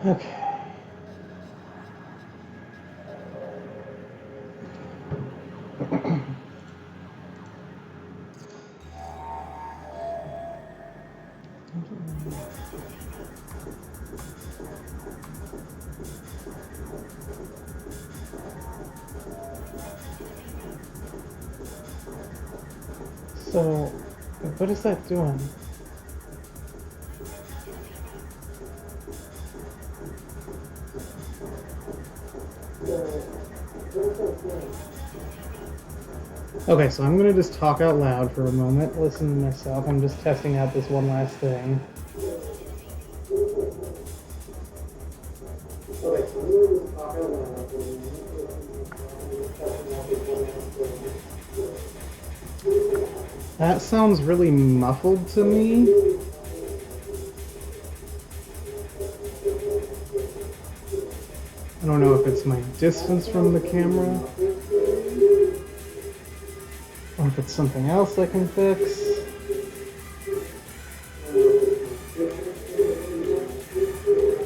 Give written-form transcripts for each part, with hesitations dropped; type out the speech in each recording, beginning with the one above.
Okay. So, what is that doing? Okay, so I'm gonna just talk out loud for a moment, listen to myself. I'm just testing out this one last thing. That sounds really muffled to me. I don't know if it's my distance from the camera, or if it's something else I can fix.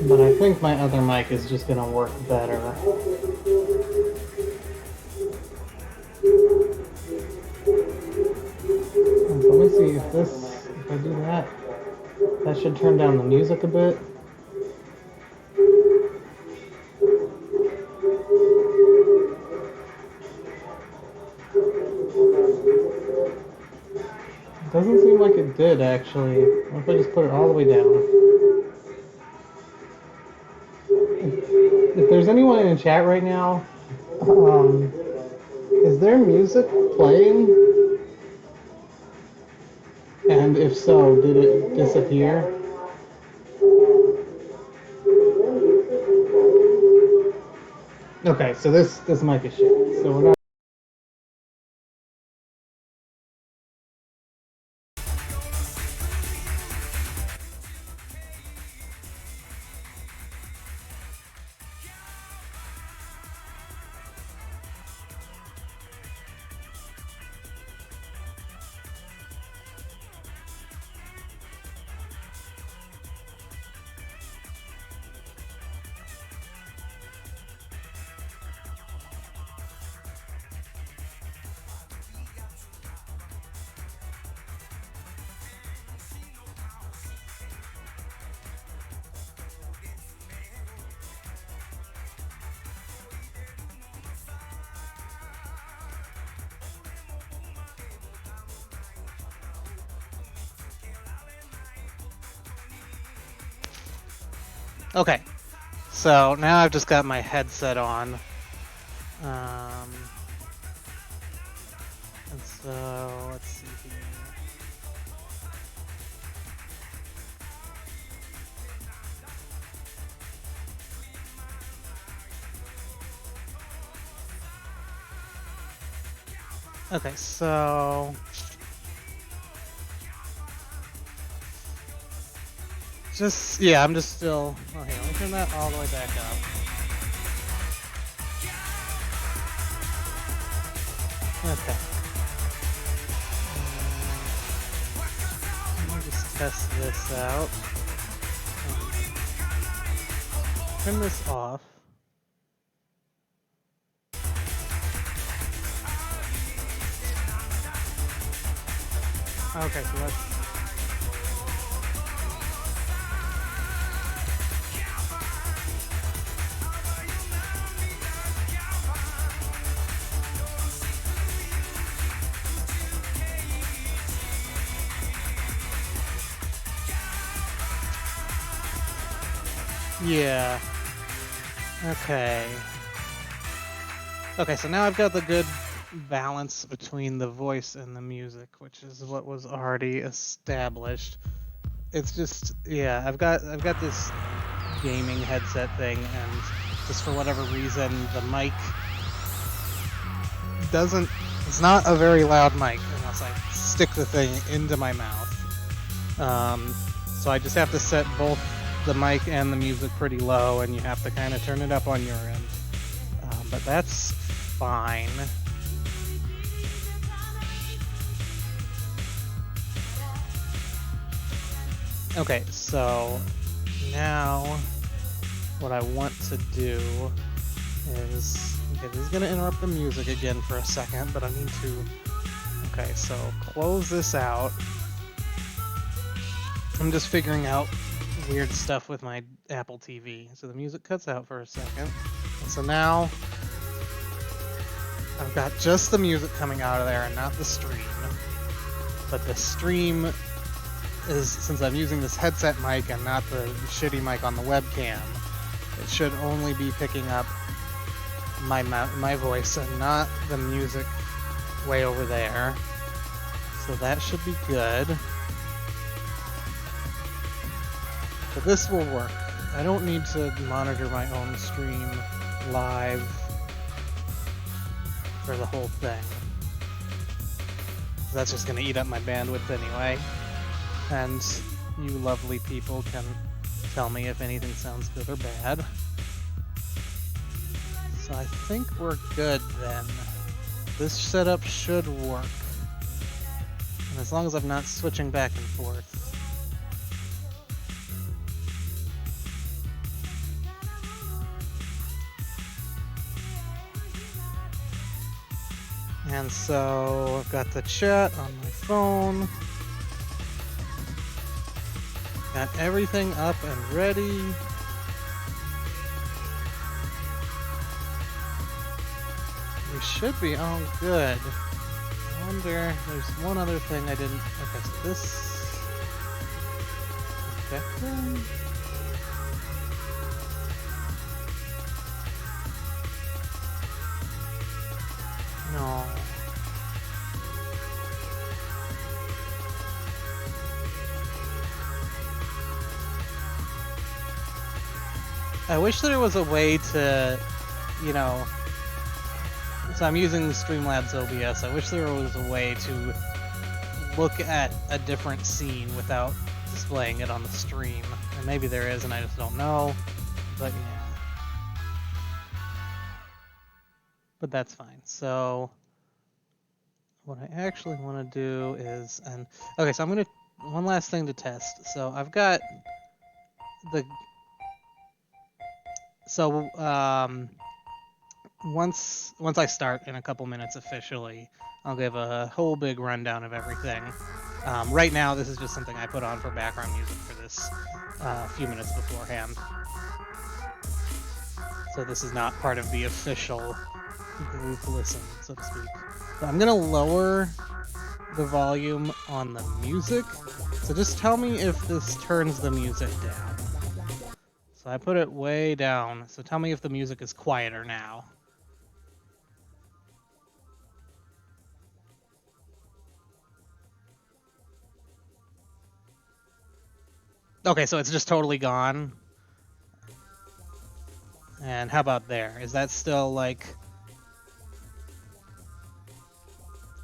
But I think my other mic is just gonna work better. So let me see if I do that, that should turn down the music a bit. Doesn't seem like it did, actually. What if I just put it all the way down? If there's anyone in the chat right now, is there music playing? And if so, did it disappear? Okay, so this mic is shit. So we're not. Okay, so now I've just got my headset on, and so let's see here. Okay, so I'm just still. Oh, here, let me turn that all the way back up. Okay. Let me just test this out. Turn this off. Okay, so let's. Yeah. Okay. Okay, so now I've got the good balance between the voice and the music, which is what was already established. It's just, yeah, I've got this gaming headset thing, and just for whatever reason, the mic it's not a very loud mic unless I stick the thing into my mouth. So I just have to set both the mic and the music pretty low, and you have to kind of turn it up on your end. But that's fine. Okay, so now what I want to do is, okay, this is gonna interrupt the music again for a second, but I need to, okay, so close this out. I'm just figuring out weird stuff with my Apple TV. So the music cuts out for a second. And so now I've got just the music coming out of there and not the stream. But the stream is, since I'm using this headset mic and not the shitty mic on the webcam, it should only be picking up my voice and not the music way over there. So that should be good. But this will work. I don't need to monitor my own stream live for the whole thing. That's just going to eat up my bandwidth anyway. And you lovely people can tell me if anything sounds good or bad. So I think we're good then. This setup should work. And as long as I'm not switching back and forth. And so I've got the chat on my phone. Got everything up and ready. We should be all good. I wonder, there's one other thing I didn't, okay, so this projector? No. I wish there was a way to, you know, so I'm using Streamlabs OBS. I wish there was a way to look at a different scene without displaying it on the stream. And maybe there is and I just don't know, but yeah. But that's fine. So what I actually want to do is, and okay, so I'm going to, one last thing to test. So I've got the, so once I start in a couple minutes officially, I'll give a whole big rundown of everything. Right now, this is just something I put on for background music for this few minutes beforehand. So this is not part of the official group listen, so to speak. So I'm gonna lower the volume on the music. So just tell me if this turns the music down. So I put it way down. So tell me if the music is quieter now. Okay, so it's just totally gone. And how about there? Is that still like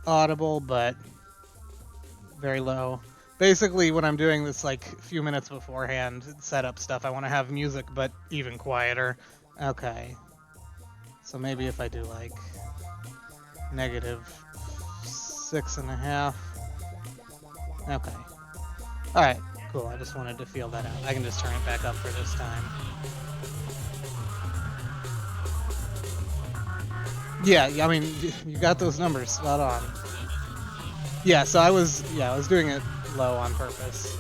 audible but very low? Basically, when I'm doing this like a few minutes beforehand setup stuff, I want to have music but even quieter. Okay. So maybe if I do like -6.5. Okay. Alright, cool. I just wanted to feel that out. I can just turn it back up for this time. Yeah, I mean, you got those numbers spot on. Yeah, so I was doing it low on purpose.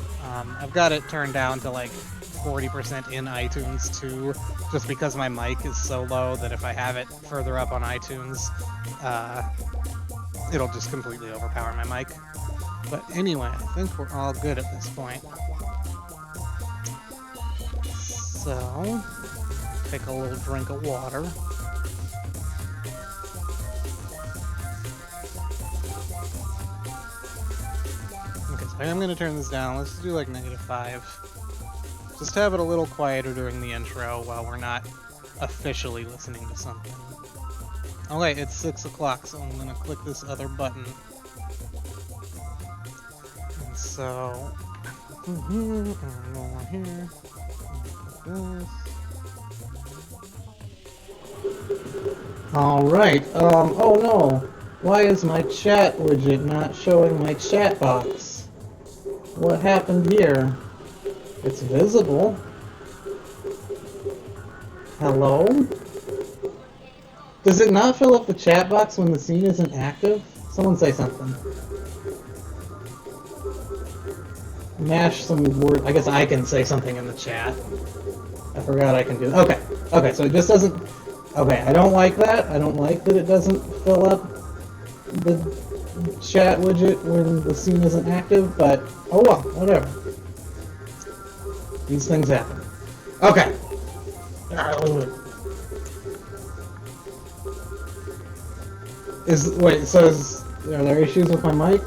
I've got it turned down to like 40% in iTunes too, just because my mic is so low that if I have it further up on iTunes, it'll just completely overpower my mic. But anyway, I think we're all good at this point. So, take a little drink of water. Okay, so I'm gonna turn this down. Let's do like -5. Just have it a little quieter during the intro while we're not officially listening to something. Okay, it's 6 o'clock, so I'm gonna click this other button. And so, here, over here, this. Alright, oh no. Why is my chat widget not showing my chat box? What happened here? It's visible. Hello? Does it not fill up the chat box when the scene isn't active? Someone say something. Mash some word. I guess I can say something in the chat. I forgot I can do that. Okay, so it just doesn't... Okay, I don't like that. I don't like that it doesn't fill up the chat widget when the scene isn't active, but oh well, whatever. These things happen. Okay. Are there issues with my mic?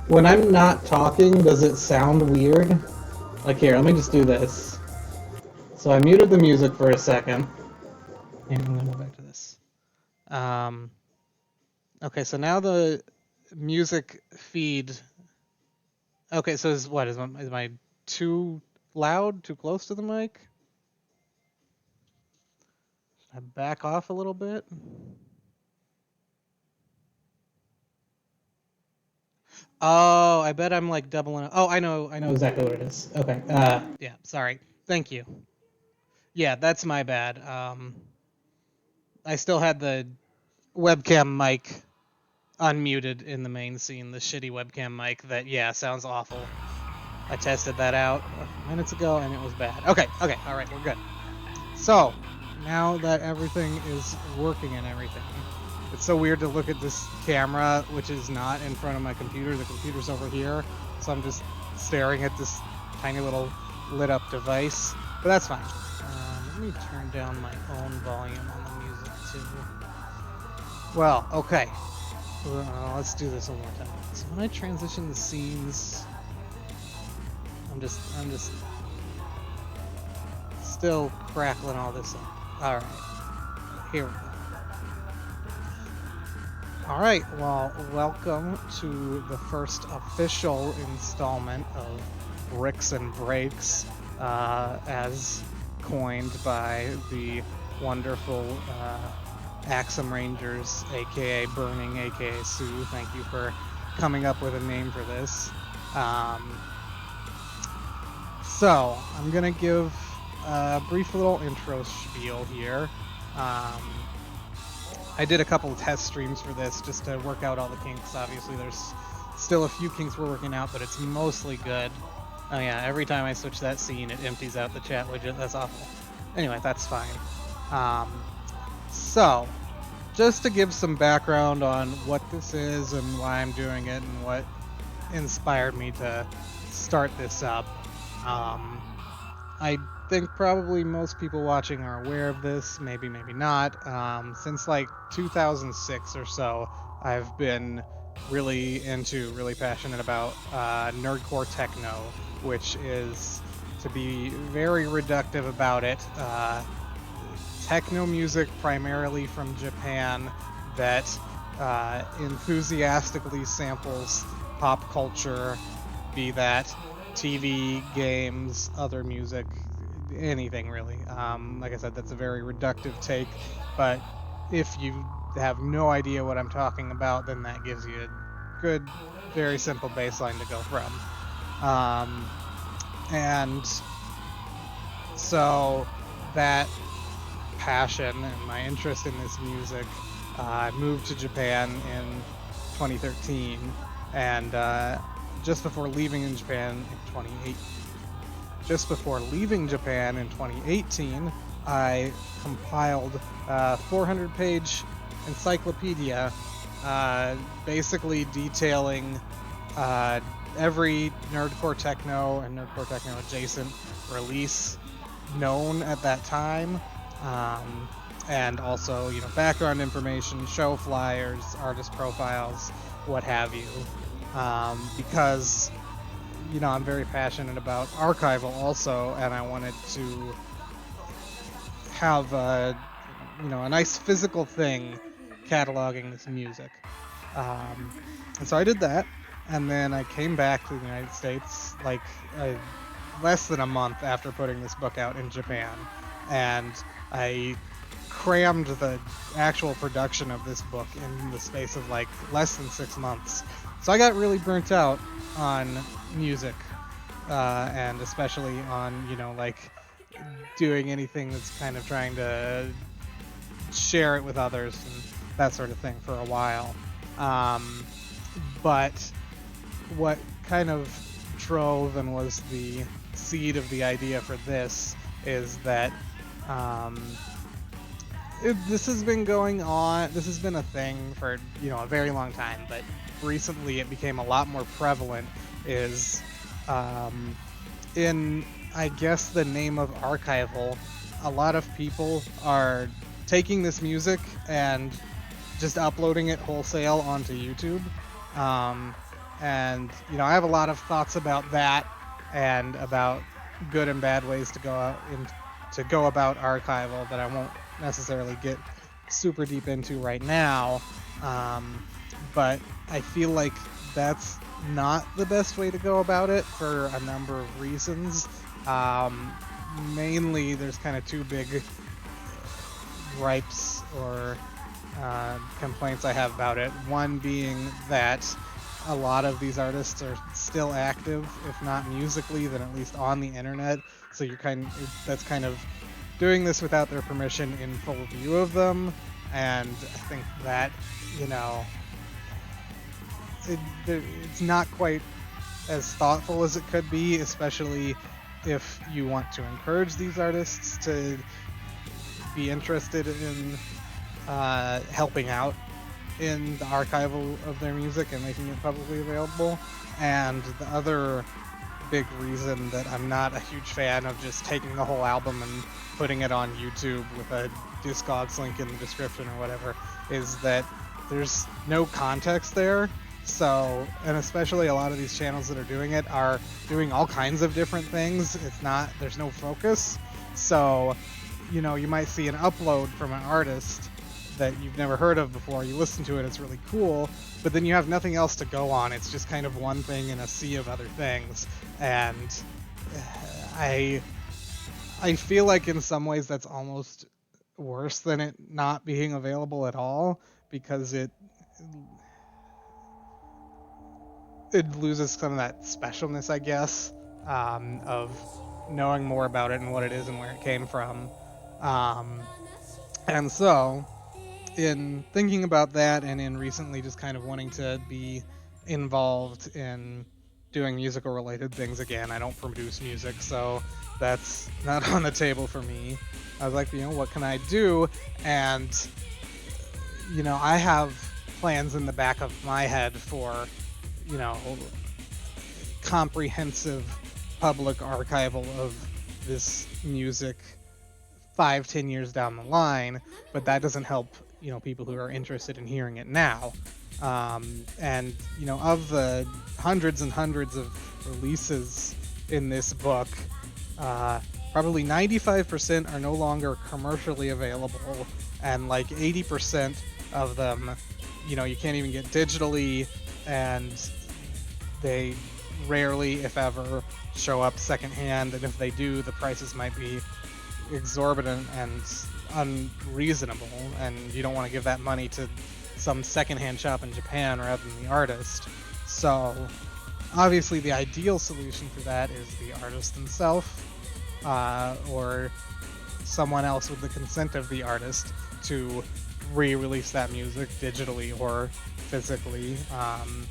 When I'm not talking, does it sound weird? Like here, let me just do this. So I muted the music for a second. And I'm gonna go back to this. Okay, so now the music feed. Okay, so is my too loud, too close to the mic? Should I back off a little bit? Oh, I bet I'm like doubling. Oh, I know exactly what it is. Okay. Yeah. Sorry. Thank you. Yeah, that's my bad. I still had the webcam mic unmuted in the main scene, the shitty webcam mic that, yeah, sounds awful. I tested that out a few minutes ago and it was bad. Okay, all right, we're good. So, now that everything is working and everything, it's so weird to look at this camera, which is not in front of my computer. The computer's over here, so I'm just staring at this tiny little lit up device, but that's fine. Let me turn down my own volume on the music too. Well, okay. Let's do this one more time. So when I transition the scenes, I'm just still crackling all this up. All right, here we go. All right, well, welcome to the first official installment of Bricks and Breaks, as coined by the wonderful Axum Rangers, aka Burning, aka Sue. Thank you for coming up with a name for this. So, I'm gonna give a brief little intro spiel here. I did a couple of test streams for this just to work out all the kinks. Obviously, there's still a few kinks we're working out, but it's mostly good. Oh yeah, every time I switch that scene, it empties out the chat widget. That's awful. Anyway, that's fine. So, just to give some background on what this is and why I'm doing it and what inspired me to start this up. I think probably most people watching are aware of this, maybe not. Since like 2006 or so, I've been really passionate about Nerdcore techno, which is, to be very reductive about it, techno music primarily from Japan that enthusiastically samples pop culture, be that TV, games, other music, anything really. Like I said, that's a very reductive take, but if you have no idea what I'm talking about, then that gives you a good, very simple baseline to go from. And so that passion and my interest in this music, I moved to Japan in 2013, and just before leaving Japan in 2018, I compiled a 400-page encyclopedia, basically detailing every Nerdcore Techno and Nerdcore Techno adjacent release known at that time, and also, background information, show flyers, artist profiles, what have you. Because I'm very passionate about archival also, and I wanted to have a nice physical thing cataloging this music. And so I did that, and then I came back to the United States like less than a month after putting this book out in Japan, and I crammed the actual production of this book in the space of like less than 6 months. So I got really burnt out on music, and especially on, like doing anything that's kind of trying to share it with others and that sort of thing for a while. But what kind of drove and was the seed of the idea for this is that this has been going on. This has been a thing for a very long time, but recently it became a lot more prevalent. Is in, I guess, the name of archival, a lot of people are taking this music and just uploading it wholesale onto YouTube. And I have a lot of thoughts about that and about good and bad ways to go about archival that I won't necessarily get super deep into right now. But I feel like that's not the best way to go about it for a number of reasons. Mainly, there's kind of two big gripes or complaints I have about it. One being that a lot of these artists are still active, if not musically, then at least on the internet. So that's kind of doing this without their permission in full view of them, and I think that it's not quite as thoughtful as it could be, especially if you want to encourage these artists to be interested in helping out in the archival of their music and making it publicly available. And the other big reason that I'm not a huge fan of just taking the whole album and putting it on YouTube with a Discogs link in the description or whatever is that there's no context there. So, and especially a lot of these channels that are doing it are doing all kinds of different things. There's no focus. So, you might see an upload from an artist that you've never heard of before. You listen to it, it's really cool, but then you have nothing else to go on. It's just kind of one thing in a sea of other things. And I feel like in some ways that's almost worse than it not being available at all, because it loses some of that specialness, I guess, of knowing more about it and what it is and where it came from. And so, in thinking about that and in recently just kind of wanting to be involved in doing musical related things again, I don't produce music, so that's not on the table for me. I was like, what can I do? And, I have plans in the back of my head for, comprehensive public archival of this music 5-10 years down the line, but that doesn't help people who are interested in hearing it now. And of the hundreds and hundreds of releases in this book, probably 95% are no longer commercially available, and like 80% of them you can't even get digitally, and they rarely, if ever, show up secondhand, and if they do, the prices might be exorbitant and unreasonable, and you don't want to give that money to some secondhand shop in Japan rather than the artist. So obviously the ideal solution for that is the artist himself, or someone else with the consent of the artist to re-release that music digitally or physically. I'm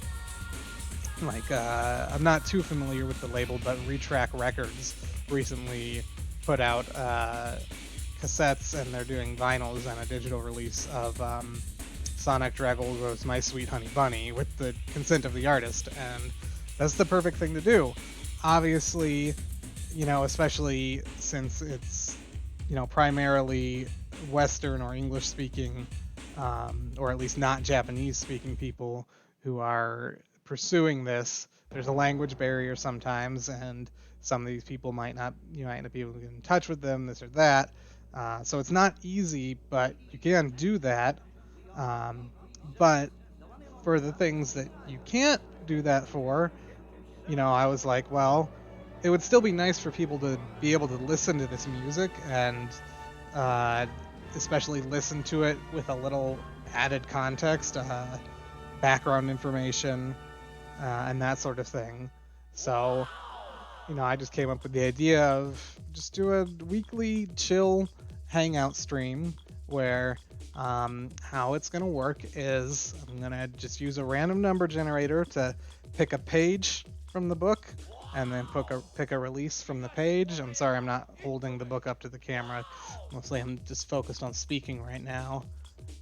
not too familiar with the label, but Retrack Records recently put out cassettes, and they're doing vinyls and a digital release of Sonic Draggle's My Sweet Honey Bunny with the consent of the artist, and that's the perfect thing to do. Obviously, especially since it's, primarily Western or English speaking, or at least not Japanese speaking people who are pursuing this, there's a language barrier sometimes, and some of these people might not be able to get in touch with them, this or that. So it's not easy, but you can do that. But for the things that you can't do that for, I was like, well, it would still be nice for people to be able to listen to this music and especially listen to it with a little added context, background information, and that sort of thing. So, I just came up with the idea of just do a weekly chill hangout stream where how it's going to work is I'm going to just use a random number generator to pick a page from the book and then pick a release from the page. I'm sorry, I'm not holding the book up to the camera. Mostly I'm just focused on speaking right now.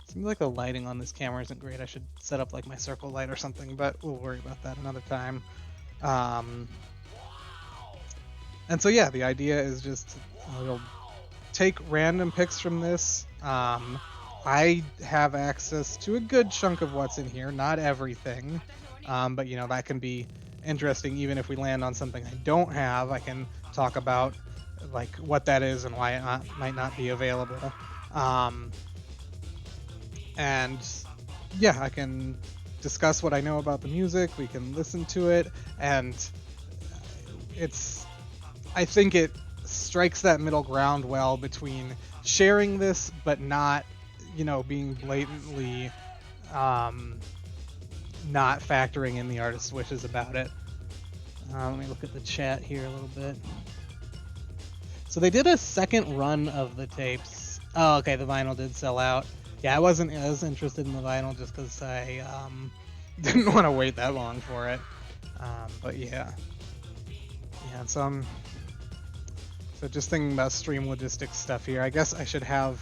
Seems like the lighting on this camera isn't great. I should set up like my circle light or something, but we'll worry about that another time. And so yeah, the idea is just we'll take random picks from this. I have access to a good chunk of what's in here, not everything, but that can be interesting. Even if we land on something I don't have, I can talk about like what that is and why it might not be available. And yeah, I can discuss what I know about the music. We can listen to it, and I think it strikes that middle ground well between sharing this but not being blatantly not factoring in the artist's wishes about it. Let me look at the chat here a little bit. So they did a second run of the tapes. Oh, okay, the vinyl did sell out. Yeah, I wasn't as interested in the vinyl just because I didn't want to wait that long for it. But yeah. Yeah, so just thinking about stream logistics stuff here. I guess I should have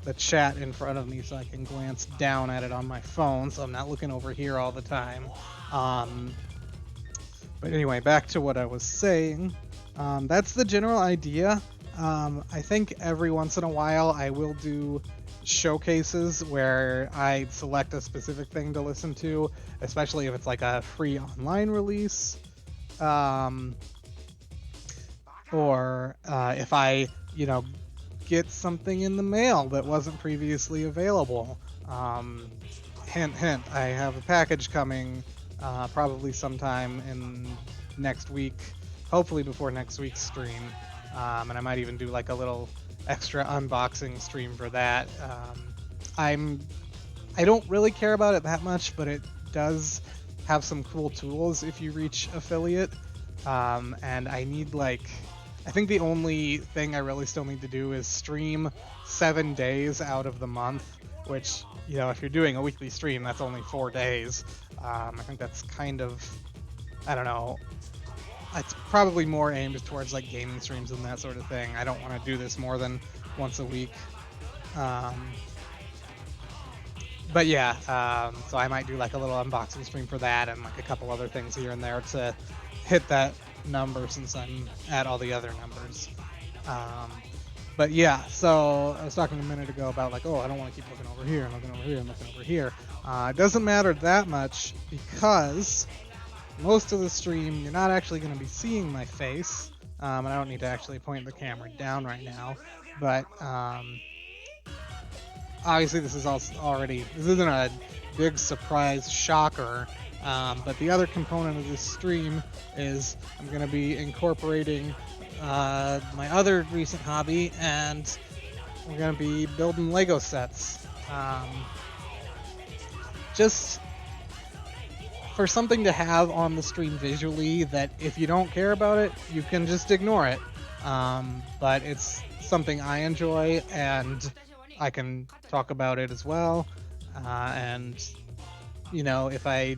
the chat in front of me so I can glance down at it on my phone so I'm not looking over here all the time. But anyway, back to what I was saying. That's the general idea. I think every once in a while I will do showcases where I select a specific thing to listen to, especially if it's like a free online release. Or if I, get something in the mail that wasn't previously available. Hint, hint, I have a package coming probably sometime in next week, hopefully before next week's stream. And I might even do like a little extra unboxing stream for that. I don't really care about it that much, but it does have some cool tools if you reach affiliate. And I need I think the only thing I really still need to do is stream 7 days out of the month, which, if you're doing a weekly stream, that's only 4 days. I think that's kind of, I don't know, it's probably more aimed towards like gaming streams and that sort of thing. I don't want to do this more than once a week. But yeah, so I might do like a little unboxing stream for that and like a couple other things here and there to hit that number since I'm at all the other numbers. But yeah, so I was talking a minute ago about like, I don't want to keep looking over here and looking over here and looking over here. It doesn't matter that much because most of the stream you're not actually going to be seeing my face, and I don't need to actually point the camera down right now, but obviously this isn't a big surprise shocker. But the other component of this stream is I'm going to be incorporating my other recent hobby, and we're going to be building Lego sets. Just for something to have on the stream visually that if you don't care about it, you can just ignore it. But it's something I enjoy, and I can talk about it as well. And, if I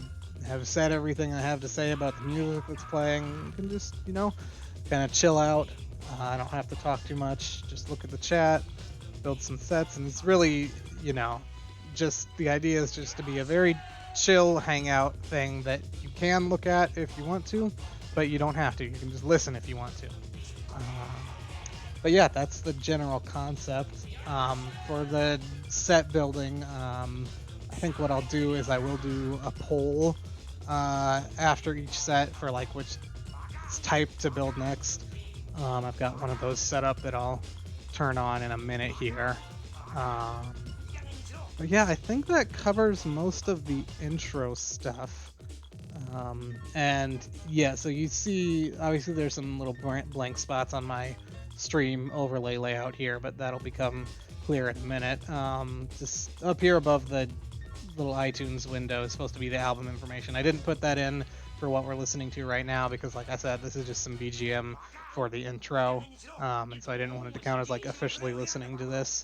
have said everything I have to say about the music that's playing, you can just, kind of chill out. I don't have to talk too much. Just look at the chat, build some sets, and it's really, just the idea is just to be a very chill hangout thing that you can look at if you want to, but you don't have to. You can just listen if you want to. But yeah, that's the general concept. For the set building, I think what I'll do is I will do a poll after each set for like which type to build next. I've got one of those set up that I'll turn on in a minute here. But yeah, I think that covers most of the intro stuff. And yeah, so you see, obviously there's some little blank spots on my stream overlay layout here, but that'll become clear in a minute. Just up here above the little iTunes window is supposed to be the album information. I didn't put that in for what we're listening to right now because, like I said, this is just some BGM for the intro, and so I didn't want it to count as like officially listening to this.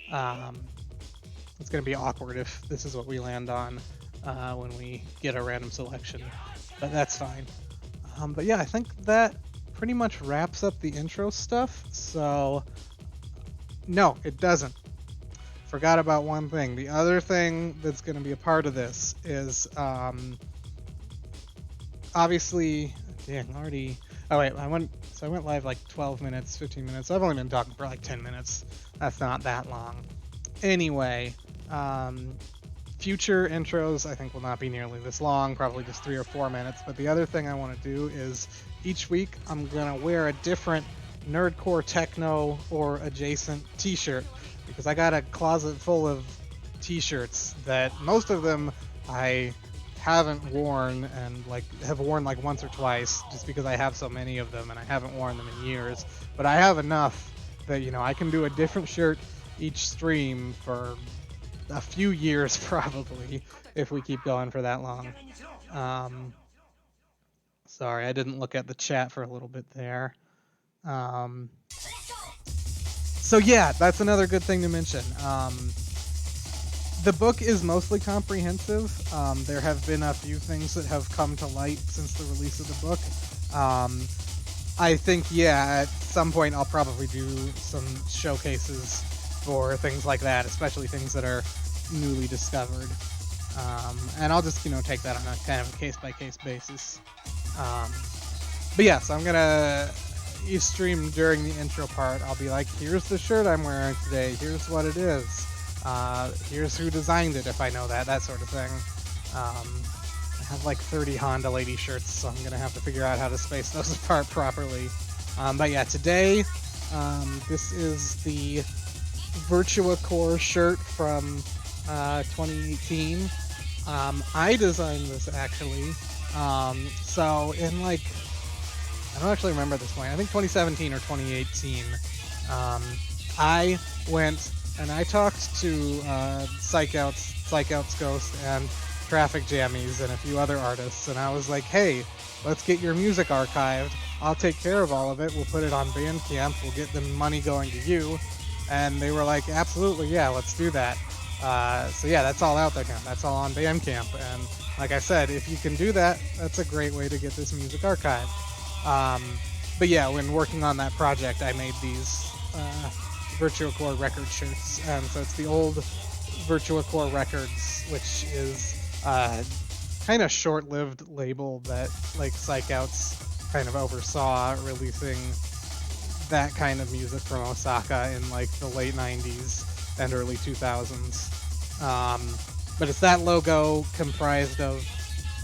It's going to be awkward if this is what we land on when we get a random selection, but that's fine. But yeah, I think that pretty much wraps up the intro stuff. So no, it doesn't. Forgot about one thing. The other thing that's going to be a part of this is obviously, dang, already. Oh wait, I went live like 12 minutes, 15 minutes. I've only been talking for like 10 minutes. That's not that long. Anyway, future intros I think will not be nearly this long, probably just 3 or 4 minutes. But the other thing I want to do is each week I'm gonna wear a different Nerdcore techno or adjacent t-shirt, because I got a closet full of t-shirts that most of them I haven't worn, and like have worn like once or twice just because I have so many of them and I haven't worn them in years. But I have enough that, you know, I can do a different shirt each stream for a few years probably if we keep going for that long. Sorry, I didn't look at the chat for a little bit there. So yeah, that's another good thing to mention. The book is mostly comprehensive. There have been a few things that have come to light since the release of the book. I think, yeah, at some point I'll probably do some showcases for things like that, especially things that are newly discovered. And I'll just, you know, take that on a kind of a case-by-case basis. But yeah, so I'm gonna each stream during the intro part, I'll be like, here's the shirt I'm wearing today, here's what it is, here's who designed it if I know that sort of thing. I have like 30 Honda Lady shirts, so I'm gonna have to figure out how to space those apart properly. But yeah, today, this is the Virtua Core shirt from 2018. I designed this actually. So in like, I don't actually remember this point, I think 2017 or 2018, I went and I talked to Psych Out's Ghost and Traffic Jammies and a few other artists, and I was like, hey, let's get your music archived. I'll take care of all of it. We'll put it on Bandcamp. We'll get the money going to you. And they were like, absolutely, yeah, let's do that. So yeah, that's all out there now. That's all on Bandcamp. And like I said, if you can do that, that's a great way to get this music archived. But yeah, when working on that project, I made these Virtua Core record shirts. And so it's the old Virtua Core Records, which is kind of short-lived label that like Psych Out's kind of oversaw releasing that kind of music from Osaka in like the late 90s and early 2000s. But it's that logo comprised of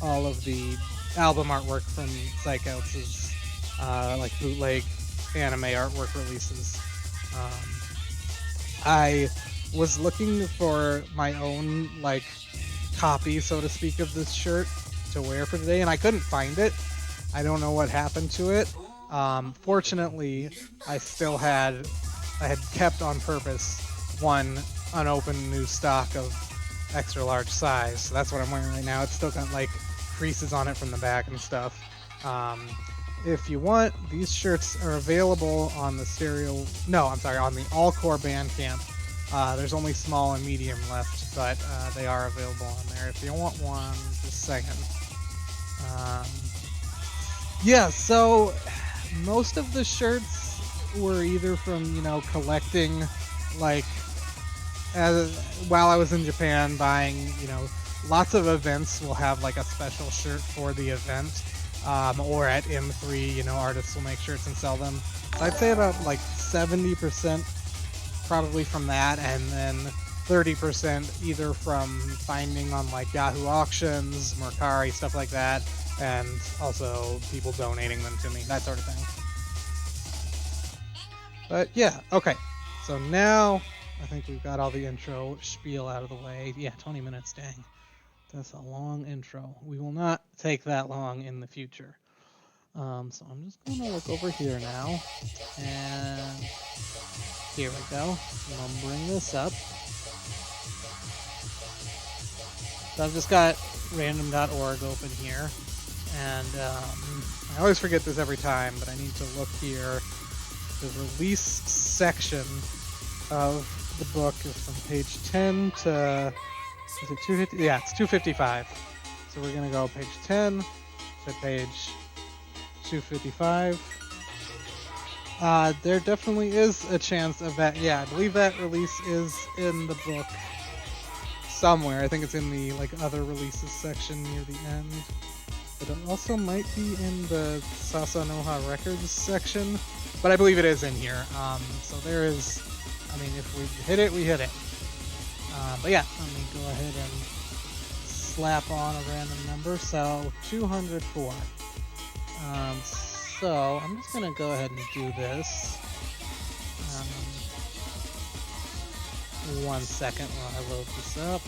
all of the album artwork from Psych Out's like bootleg anime artwork releases. I was looking for my own like copy, so to speak, of this shirt to wear for today, and I couldn't find it. I don't know what happened to it. Fortunately, I had kept on purpose one unopened new stock of extra large size, so that's what I'm wearing right now. It's still got like creases on it from the back and stuff. If you want, these shirts are available on the on the All Core Bandcamp. There's only small and medium left, but they are available on there if you want one. Just saying. Yeah, so most of the shirts were either from, you know, collecting, like, while I was in Japan buying, you know, lots of events will have like a special shirt for the event, or at M3, you know, artists will make shirts and sell them. So I'd say about like 70% probably from that, and then 30% either from finding on like Yahoo Auctions, Mercari, stuff like that, and also people donating them to me, that sort of thing. But yeah, okay. So now I think we've got all the intro spiel out of the way. Yeah, 20 minutes, dang. That's a long intro. We will not take that long in the future. So I'm just going to look over here now. And here we go. I'm going to bring this up. So I've just got random.org open here. And I always forget this every time, but I need to look here. The release section of the book is from page 10 to, is it 250? Yeah, it's 255. So we're going to go page 10 to page 255. There definitely is a chance of that. Yeah, I believe that release is in the book somewhere. I think it's in the like other releases section near the end. But it also might be in the Sasanoha Records section. But I believe it is in here. So there is, I mean, if we hit it, we hit it. But yeah, let me go ahead and slap on a random number. So 204. So I'm just going to go ahead and do this. 1 second while I load this up.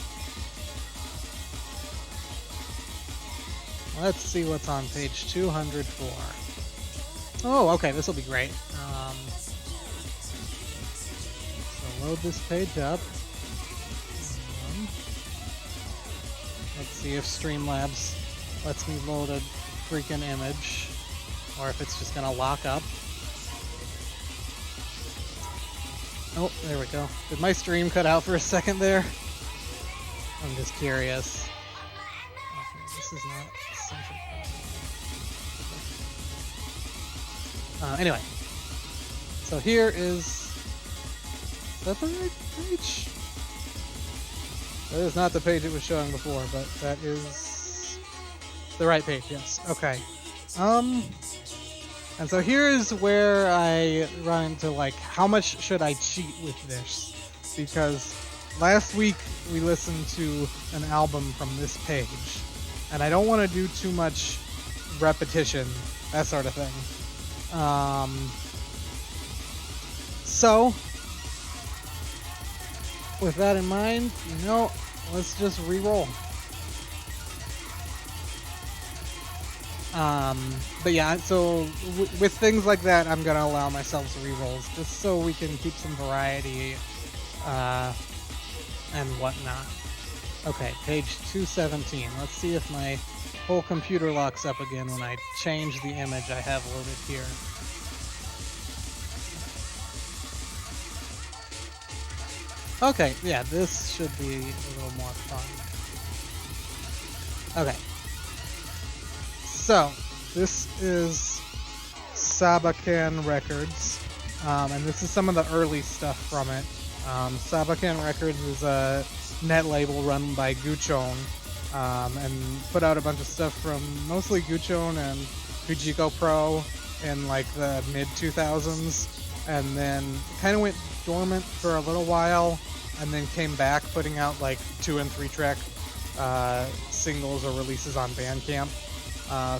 Let's see what's on page 204. Oh, okay, this will be great. So load this page up. Let's see if Streamlabs lets me load a freaking image, or if it's just gonna lock up. Oh, there we go. Did my stream cut out for a second there? I'm just curious. Okay, this is not central. Anyway, so here is that the right page? That is not the page it was showing before, but that is the right page, yes. Okay. And so here is where I run into like, how much should I cheat with this? Because last week we listened to an album from this page, and I don't want to do too much repetition, that sort of thing. So, with that in mind, you know, let's just re-roll. But yeah, so with things like that, I'm gonna allow myself re-rolls just so we can keep some variety and whatnot. Okay, page 217. Let's see if my whole computer locks up again when I change the image I have loaded here. Okay, yeah, this should be a little more fun. Okay. So, this is Sabakan Records, and this is some of the early stuff from it. Sabakan Records is a net label run by Guchon, and put out a bunch of stuff from mostly Guchon and Fujiko Pro in like the mid-2000s, and then kind of went dormant for a little while, and then came back putting out like 2 and 3 track singles or releases on Bandcamp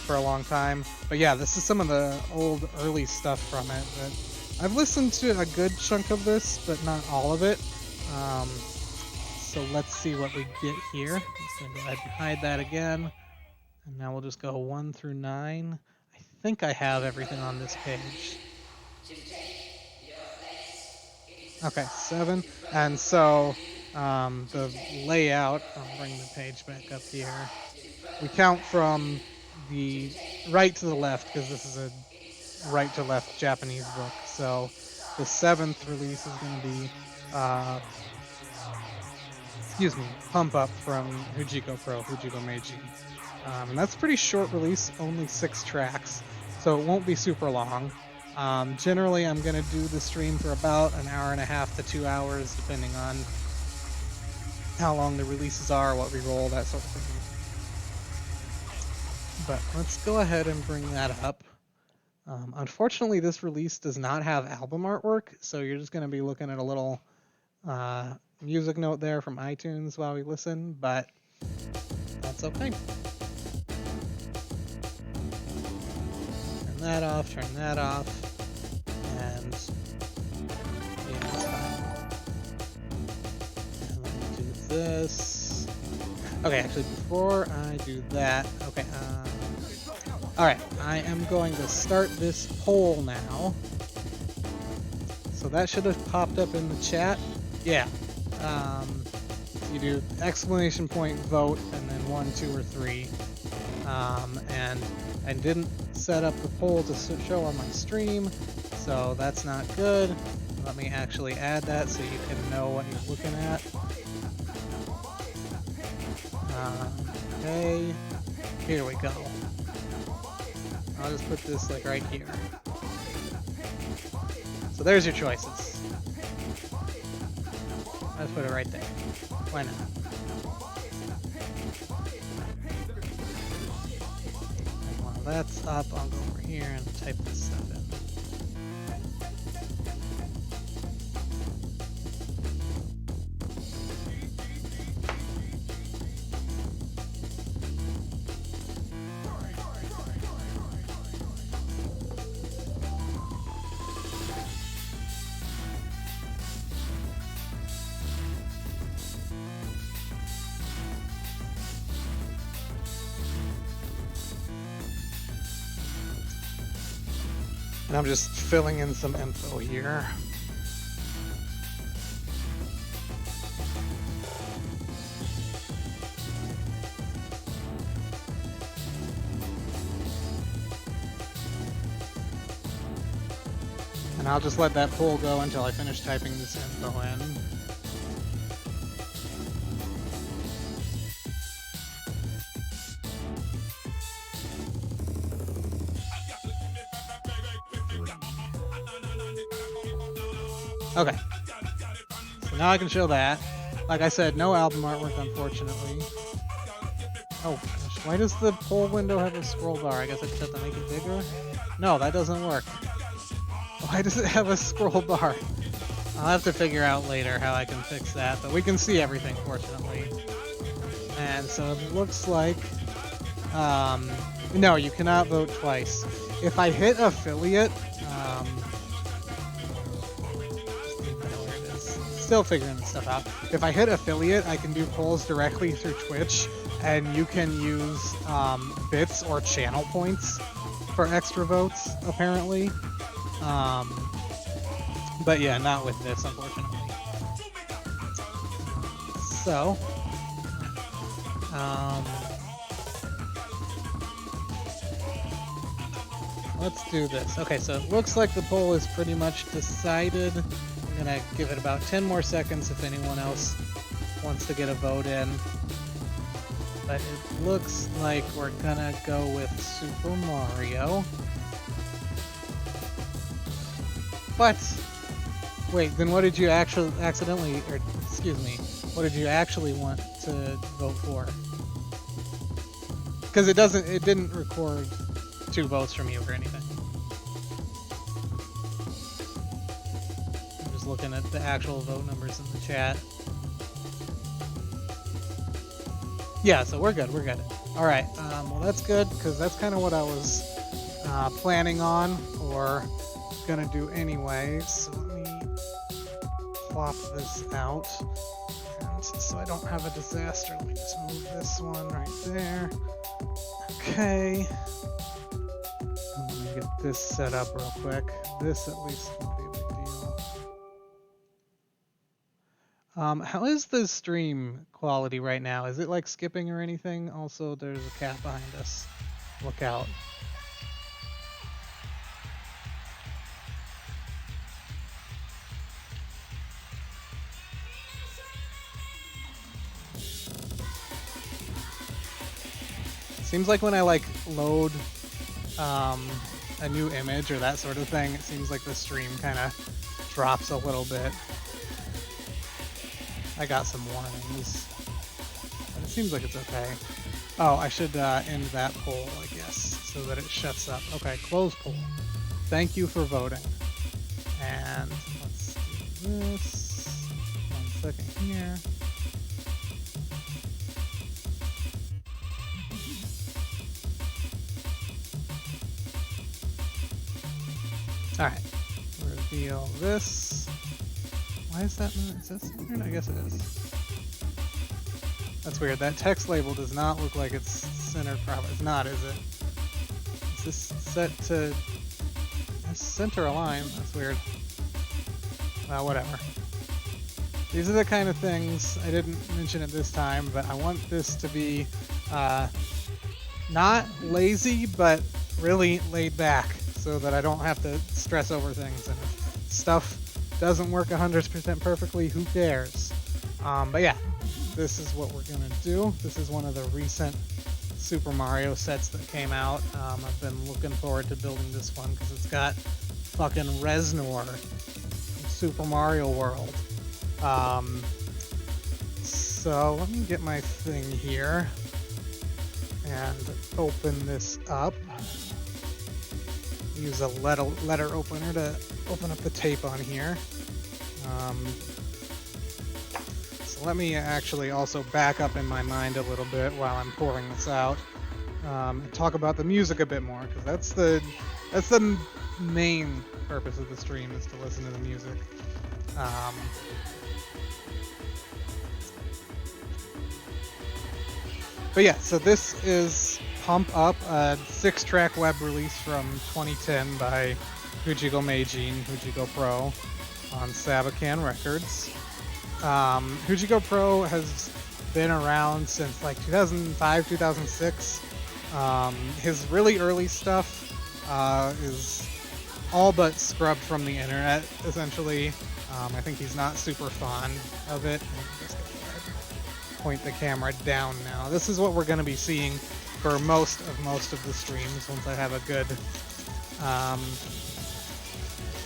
for a long time. But yeah, this is some of the old early stuff from it. But I've listened to a good chunk of this, but not all of it. So let's see what we get here. I'm just going to go ahead and hide that again. And now we'll just go 1 through 9. I think I have everything on this page. Okay, 7. And so the layout, I'll bring the page back up here. We count from the right to the left because this is a right to left Japanese book. So the 7th release is going to be, Pump Up from Fujiko Pro, Fujiko Meiji. And that's a pretty short release, only 6 tracks. So it won't be super long. Generally, I'm going to do the stream for about an hour and a half to 2 hours, depending on how long the releases are, what we roll, that sort of thing. But let's go ahead and bring that up. Unfortunately, this release does not have album artwork, so you're just going to be looking at a little music note there from iTunes while we listen, but that's okay. Turn that off, turn that off, and yeah, that's fine. And let me do this. Okay, actually, before I do that, okay, alright, I am going to start this poll now. So that should have popped up in the chat. Yeah. You do exclamation point vote and then 1, 2, or 3. And I didn't set up the poll to show on my stream, so that's not good. Let me actually add that so you can know what you're looking at. Okay, here we go. I'll just put this like right here. So there's your choices. Let's put it right there. Why not? And while that's up, I'll go over here and type this stuff in. And I'm just filling in some info here. And I'll just let that poll go until I finish typing this info in. Okay, so now I can show that. Like I said, no album artwork, unfortunately. Oh gosh, why does the poll window have a scroll bar? I guess I just have to make it bigger? No, that doesn't work. Why does it have a scroll bar? I'll have to figure out later how I can fix that, but we can see everything, fortunately. And so it looks like... no, you cannot vote twice. If I hit affiliate... Still figuring this stuff out. If I hit affiliate, I can do polls directly through Twitch, and you can use bits or channel points for extra votes, apparently. But yeah, not with this, unfortunately. So, let's do this. Okay, so it looks like the poll is pretty much decided. I'm gonna give it about 10 more seconds if anyone else wants to get a vote in. But it looks like we're gonna go with Super Mario. But wait, then what did you actually accidentally, or excuse me, what did you actually want to vote for? Because it didn't record 2 votes from you or anything. Looking at the actual vote numbers in the chat. Yeah, so we're good, All right, well that's good, because that's kind of what I was planning on, or gonna do anyway. So let me plop this out. And so I don't have a disaster, let me just move this one right there. Okay. Let me get this set up real quick. This at least won't be a big deal. How is the stream quality right now? Is it like skipping or anything? Also, there's a cat behind us. Look out. Seems like when I like load a new image or that sort of thing, it seems like the stream kind of drops a little bit. I got some warnings, but it seems like it's okay. Oh, I should end that poll, I guess, so that it shuts up. Okay, close poll. Thank you for voting. And let's do this. 1 second here. Alright, reveal this. Why is that not? Is that centered? I guess it is. That's weird. That text label does not look like it's centered properly. It's not, is it? Is this set to center align? That's weird. Well, whatever. These are the kind of things, I didn't mention it this time, but I want this to be not lazy, but really laid back so that I don't have to stress over things. And if stuff doesn't work 100% perfectly, who cares? But yeah, this is what we're gonna do. This is one of the recent Super Mario sets that came out. I've been looking forward to building this one because it's got fucking Reznor from Super Mario World. So let me get my thing here and open this up. Use a letter opener to open up the tape on here. So let me actually also back up in my mind a little bit while I'm pouring this out, and talk about the music a bit more, because that's the main purpose of the stream, is to listen to the music. But yeah, so this is Pump Up, a 6-track web release from 2010 by藤子名人, Fujiko Pro, on Speedking Records. Fujiko Pro has been around since like 2005, 2006. His really early stuff is all but scrubbed from the internet, essentially. I think he's not super fond of it. Point the camera down now. This is what we're going to be seeing for most of the streams once I have a good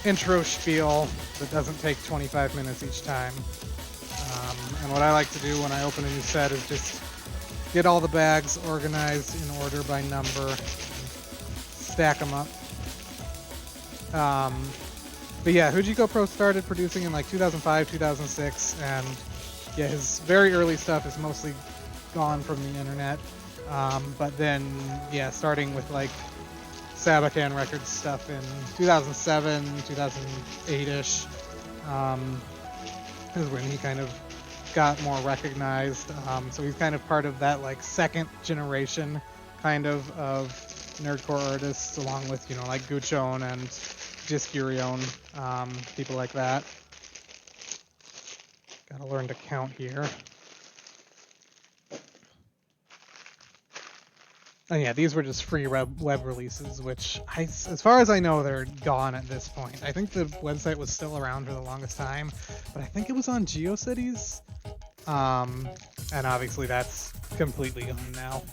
intro spiel that doesn't take 25 minutes each time. And what I like to do when I open a new set is just get all the bags organized in order by number, stack them up. But yeah, Fujiko Pro started producing in like 2005, 2006, and yeah, his very early stuff is mostly gone from the internet. But then, yeah, starting with like Speedking Records stuff in 2007, 2008-ish, is when he kind of got more recognized. So he's kind of part of that like second generation kind of nerdcore artists, along with, you know, like Guchon and Jiskurion, people like that. Gotta learn to count here. And yeah, these were just free web releases, which, as far as I know, they're gone at this point. I think the website was still around for the longest time, but I think it was on GeoCities. And obviously that's completely gone now.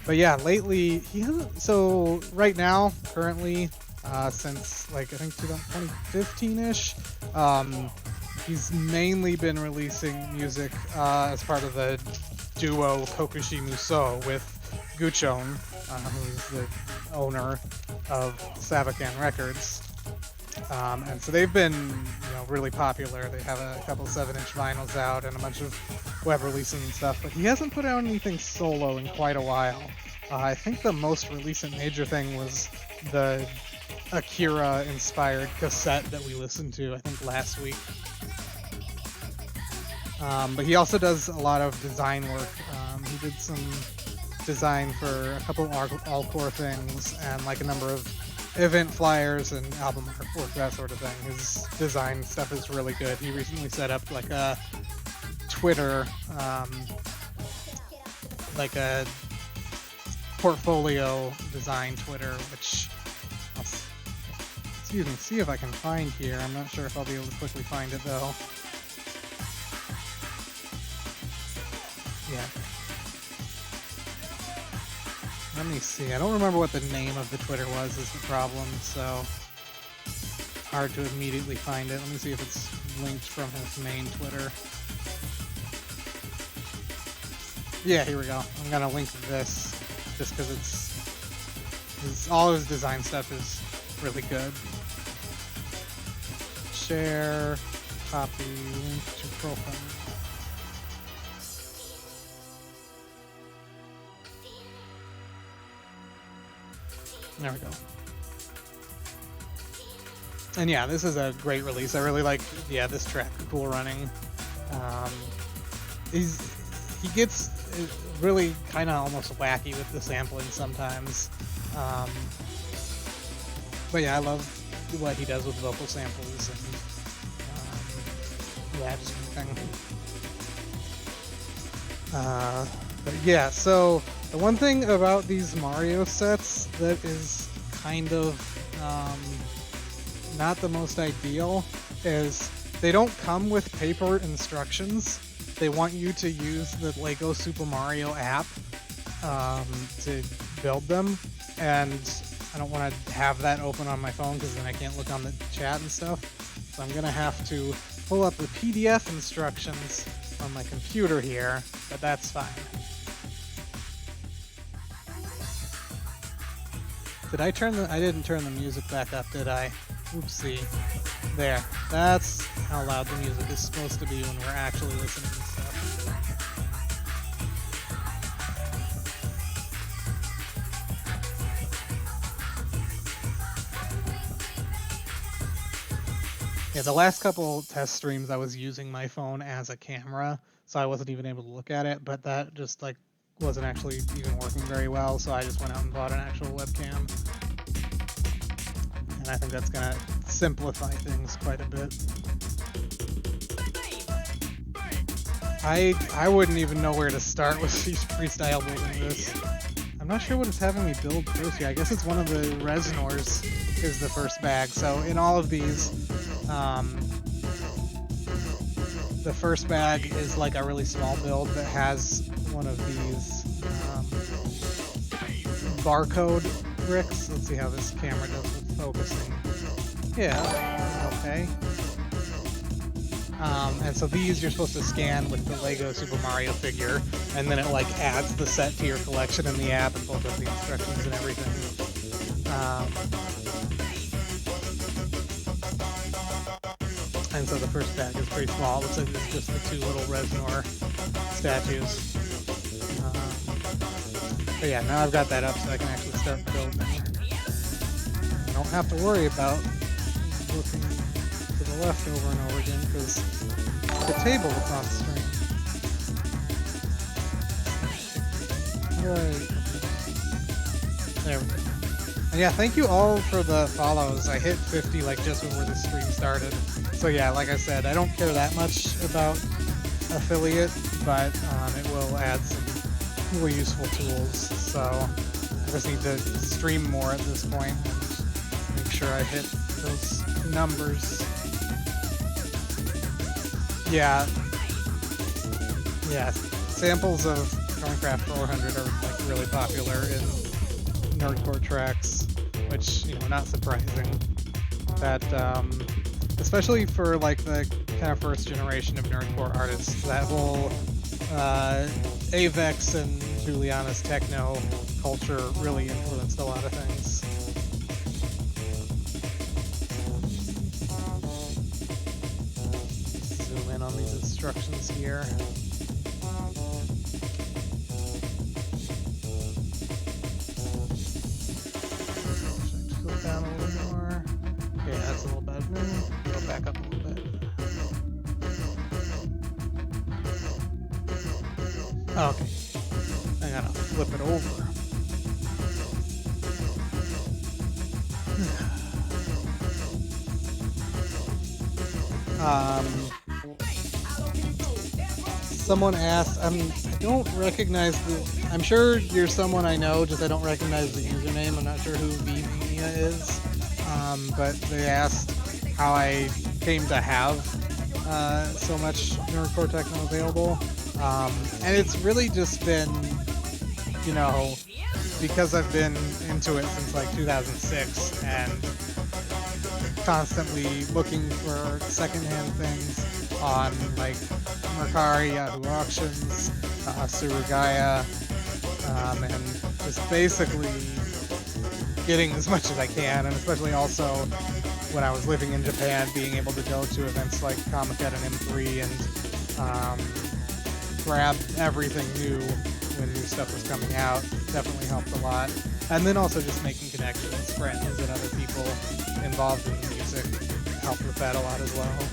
But yeah, lately, he hasn't, so right now, currently, since like I think 2015-ish, he's mainly been releasing music as part of the duo Kokushi Muso with Guchon, who's the owner of Speedking Records. And so they've been, you know, really popular. They have a couple 7-inch vinyls out and a bunch of web releases and stuff, but he hasn't put out anything solo in quite a while. I think the most recent major thing was the Akira-inspired cassette that we listened to, I think, last week. But he also does a lot of design work. He did some design for a couple all-core things and like a number of event flyers and album artwork, that sort of thing. His design stuff is really good. He recently set up like a Twitter, like a portfolio design Twitter, which I'll see if I can find here. I'm not sure if I'll be able to quickly find it though. Yeah. Let me see. I don't remember what the name of the Twitter was is the problem, so hard to immediately find it. Let me see if it's linked from his main Twitter. Yeah, here we go. I'm gonna link this just because it's all his design stuff is really good. Share, copy, link to profile. There we go. And yeah, this is a great release. I really like, yeah, this track, Cool Running. he gets really kind of almost wacky with the sampling sometimes. But yeah, I love what he does with vocal samples and yeah, just everything. But yeah, so the one thing about these Mario sets that is kind of not the most ideal is they don't come with paper instructions. They want you to use the Lego Super Mario app to build them, and I don't want to have that open on my phone because then I can't look on the chat and stuff. So I'm going to have to pull up the PDF instructions on my computer here, but that's fine. I didn't turn the music back up, did I? Oopsie. There. That's how loud the music is supposed to be when we're actually listening to stuff. Yeah, the last couple test streams I was using my phone as a camera, so I wasn't even able to look at it, but that just like wasn't actually even working very well, so I just went out and bought an actual webcam. And I think that's gonna simplify things quite a bit. I wouldn't even know where to start with freestyle building this. I'm not sure what it's having me build first here. I guess it's one of the Reznors is the first bag. So in all of these, the first bag is like a really small build that has one of these barcode bricks. Let's see how this camera does with focusing. Yeah, okay. And so these you're supposed to scan with the Lego Super Mario figure, and then it like adds the set to your collection in the app and pulls up the instructions and everything. And so the first bag is pretty small. It looks like it's just the two little Reznor statues. But yeah, now I've got that up so I can actually start building. I don't have to worry about looking to the left over and over again because the table is on screen. Right. There we go. And yeah, thank you all for the follows. I hit 50 like just before the stream started. So yeah, like I said, I don't care that much about affiliate, but it will add some really useful tools. So I just need to stream more at this point and make sure I hit those numbers. Yeah, samples of Minecraft 400 are like really popular in Nerdcore tracks, which, you know, not surprising. That especially for like the kind of first generation of Nerdcore artists, that whole Avex and Juliana's techno culture really influenced a lot of things. Zoom in on these instructions here. Should I go down a little more? Yeah, that's a little better. Go back up a little bit. Oh, okay. I gotta flip it over. Someone asked, I don't recognize I'm sure you're someone I know, just I don't recognize the username. I'm not sure who VMania is. But they asked how I came to have so much Nerdcore techno available. And it's really just been, you know, because I've been into it since like 2006 and constantly looking for secondhand things on like Mercari, Yahoo Auctions, Surugaya, and just basically getting as much as I can, and especially also when I was living in Japan, being able to go to events like Comiket and M3 and grab everything new when new stuff was coming out definitely helped a lot. And then also just making connections, friends, and other people involved in music helped with that a lot as well.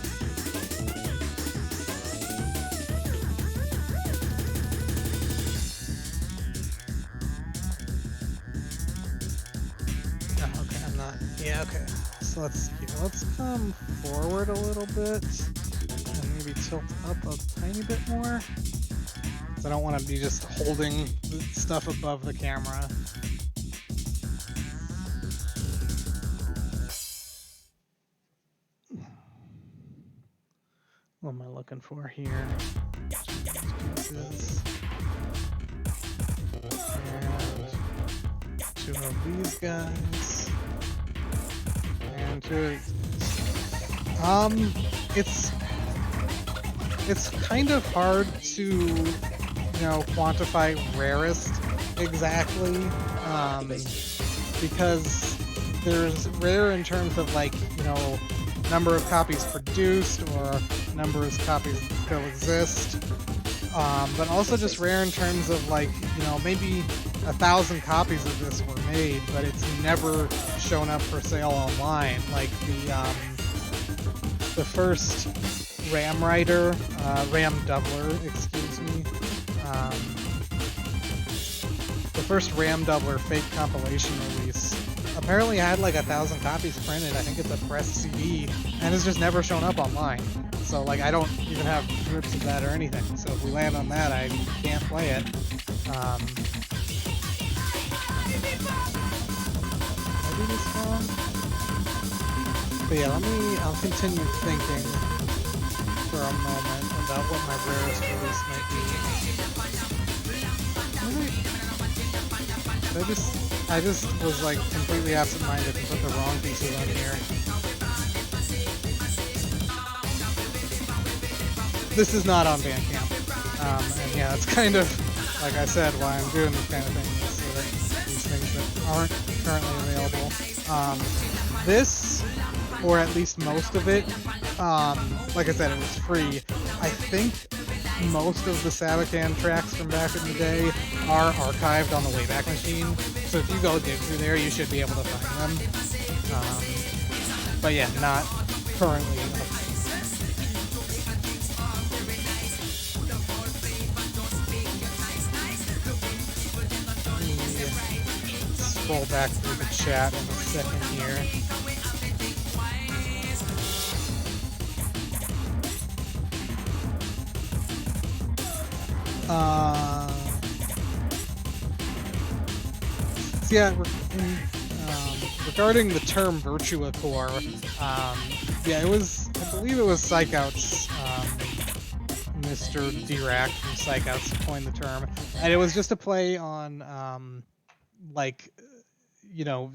So let's see. Let's come forward a little bit and maybe tilt up a tiny bit more. I don't want to be just holding stuff above the camera. What am I looking for here? This. And two of these guys. And two of these. It's kind of hard to quantify rarest exactly, because there's rare in terms of number of copies produced or number of copies still exist, but also just rare in terms of maybe 1,000 copies of this were made, but it's never shown up for sale online. Like the first RAM Doubler, excuse me. The first RAM Doubler fake compilation release apparently had 1,000 copies printed. I think it's a pressed CD, and it's just never shown up online. So I don't even have rips of that or anything. So if we land on that, I can't play it. Did I do this wrong? But yeah, I'll continue thinking for a moment about what my rarest release might be. I just was completely absent-minded and put the wrong pieces on here. This is not on Bandcamp. And yeah, that's kind of, like I said, why I'm doing this kind of thing, is so that these things that aren't currently available. This, or at least most of it, like I said, it was free. I think most of the Sabacan tracks from back in the day are archived on the Wayback Machine, so if you go dig through there, you should be able to find them. But yeah, not currently. Scroll back through the chat in a second here. So yeah, regarding the term Virtua Core, yeah, I believe it was Psychouts, Mr. Dirac from Psychouts coined the term, and it was just a play on,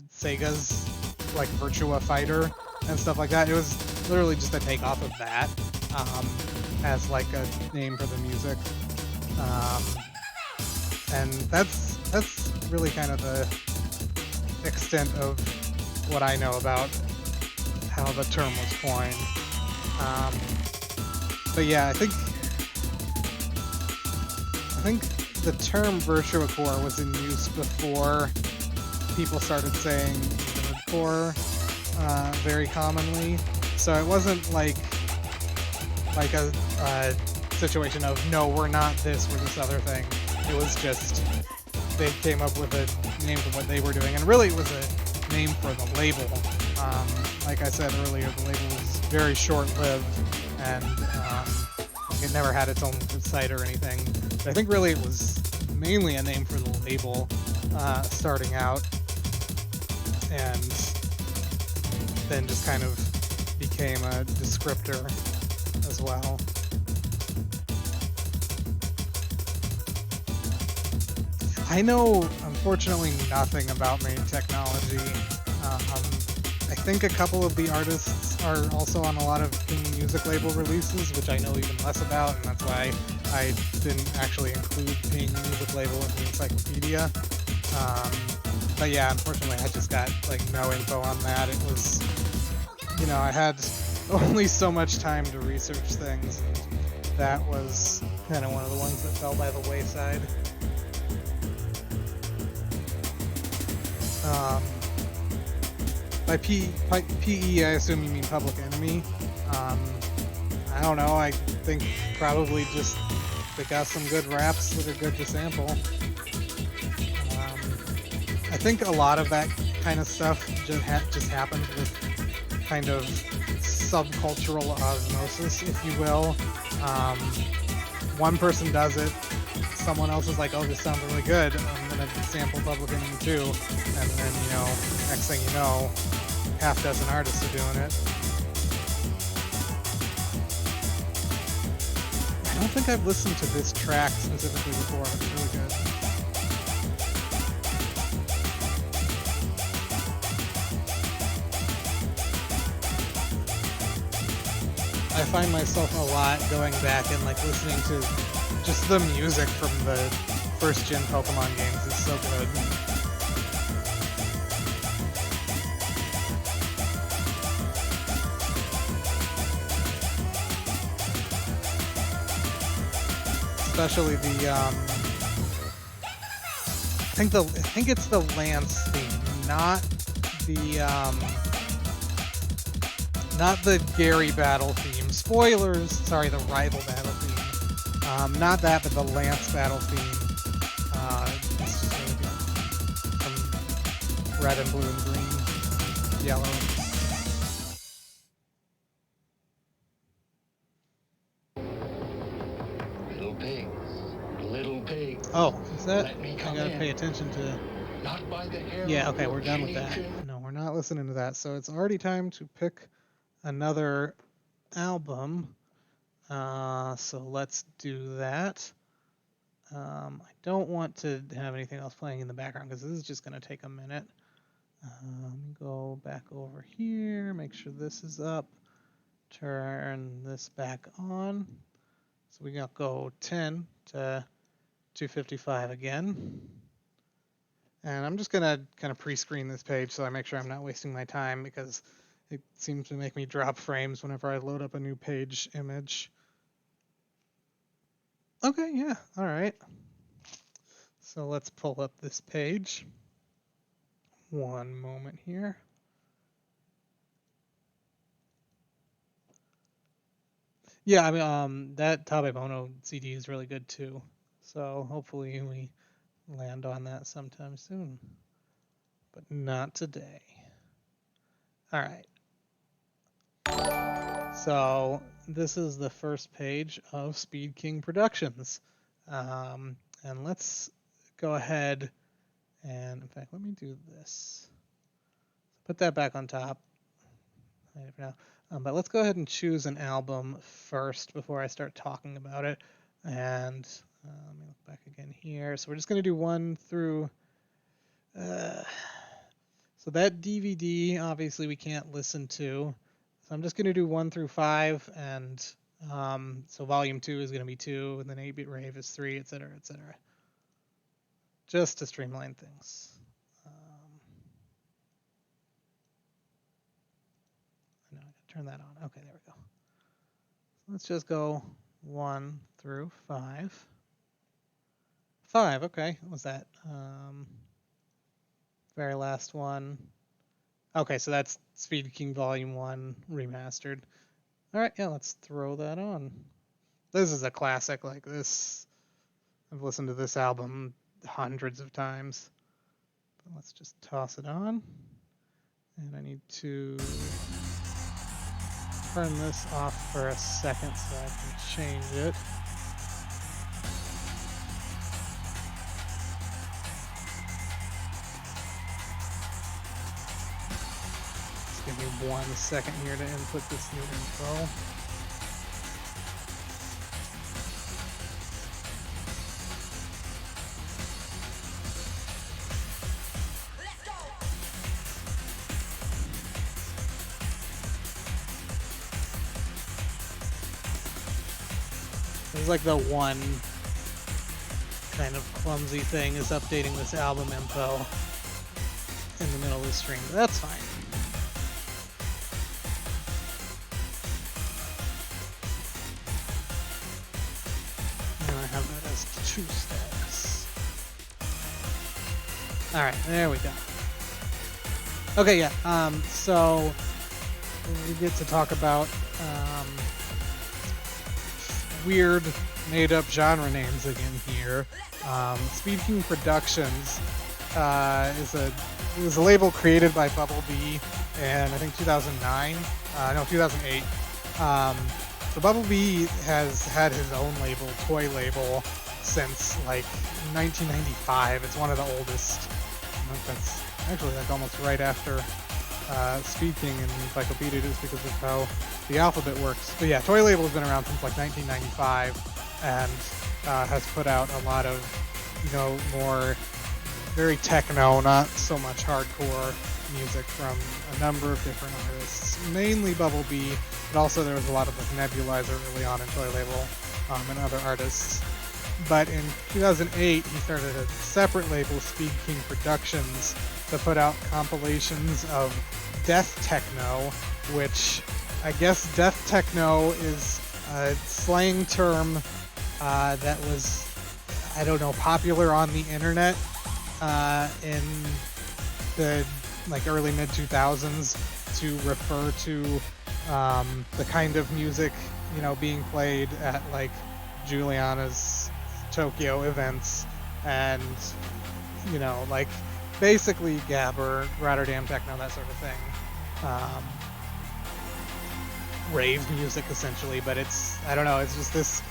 Sega's, Virtua Fighter and stuff like that. It was literally just a takeoff of that, as, a name for the music. And that's really kind of the extent of what I know about how the term was coined. But yeah, I think the term Virtua Core was in use before people started saying Nerdcore very commonly. So it wasn't like a situation of, no, we're not this, we're this other thing. It was just, they came up with a name for what they were doing, and really it was a name for the label. Like I said earlier, the label was very short-lived, and it never had its own site or anything. But I think really it was mainly a name for the label starting out, and then just kind of became a descriptor as well. I know, unfortunately, nothing about main technology. I think a couple of the artists are also on a lot of indie music label releases, which I know even less about, and that's why I didn't actually include Ping Music Label in the Encyclopedia. But yeah, unfortunately, I just got no info on that. It was, I had only so much time to research things, and that was kind of one of the ones that fell by the wayside. By PE, I assume you mean Public Enemy. I don't know, I think probably just they got some good raps that are good to sample. I think a lot of that kind of stuff just happened with kind of subcultural osmosis, if you will. One person does it, someone else is like, oh, this sounds really good, I'm gonna sample Public Enemy too, and then, you know, next thing you know, half dozen artists are doing it. I don't think I've listened to this track specifically before. It's really good. I find myself a lot going back and like listening to just the music from the first gen Pokemon games. It's so good. Especially the I think it's the Lance theme, not the Gary battle theme. Spoilers, sorry, the rival battle theme. Not that, but the Lance battle theme. It's just really good. From red and blue and green, yellow. Little pigs. Oh, is that? I gotta pay attention to. Not by the hair. Yeah, okay, we're done with that. No, we're not listening to that. So it's already time to pick another album. So let's do that. I don't want to have anything else playing in the background because this is just going to take a minute. Let me go back over here, make sure this is up, turn this back on. So we got to go 10 to 255 again. And I'm just going to kind of pre-screen this page so I make sure I'm not wasting my time because it seems to make me drop frames whenever I load up a new page image. Okay, yeah, all right. So let's pull up this page. One moment here. Yeah, I mean, that Tabe Bono CD is really good too. So hopefully we land on that sometime soon. But not today. All right. So this is the first page of Speedking Productions. And let's go ahead and, in fact, let me do this. Put that back on top. But let's go ahead and choose an album first before I start talking about it. And let me look back again here. So we're just going to do 1 through... so that DVD, obviously, we can't listen to. So I'm just going to do 1 through 5, and so volume 2 is going to be 2, and then 8-Bit Rave is 3, etc., etc. Just to streamline things. I know, I got to turn that on. Okay, there we go. So let's just go 1 through 5. 5, okay. What was that? Very last one. Okay, so that's Speedking Volume 1 remastered. All right, yeah, let's throw that on. This is a classic like this. I've listened to this album hundreds of times. But let's just toss it on. And I need to turn this off for a second so I can change it. Give me 1 second here to input this new info. This is like the one kind of clumsy thing is updating this album info in the middle of the stream. That's fine. True status. All right, there we go. Okay, yeah. So we get to talk about weird, made-up genre names again here. Speedking Productions it was a label created by Bubble Bee in I think 2009, no 2008. So Bubble Bee has had his own label, toy label, since like 1995. It's one of the oldest. I think that's actually like almost right after Speedking and Encyclopedia, just because of how the alphabet works. But yeah, toy label has been around since like 1995 and has put out a lot of, more very techno, not so much hardcore music from a number of different artists, mainly Bubble Bee, but also there was a lot of like Nebulizer early on in toy label and other artists. But in 2008, he started a separate label, Speedking Productions, to put out compilations of death techno, which I guess death techno is a slang term that was, I don't know, popular on the internet in the like early mid 2000s to refer to the kind of music, being played at like Juliana's Tokyo events and, like basically Gabber, Rotterdam techno, that sort of thing. Rave music essentially, but it's, I don't know, it's just this,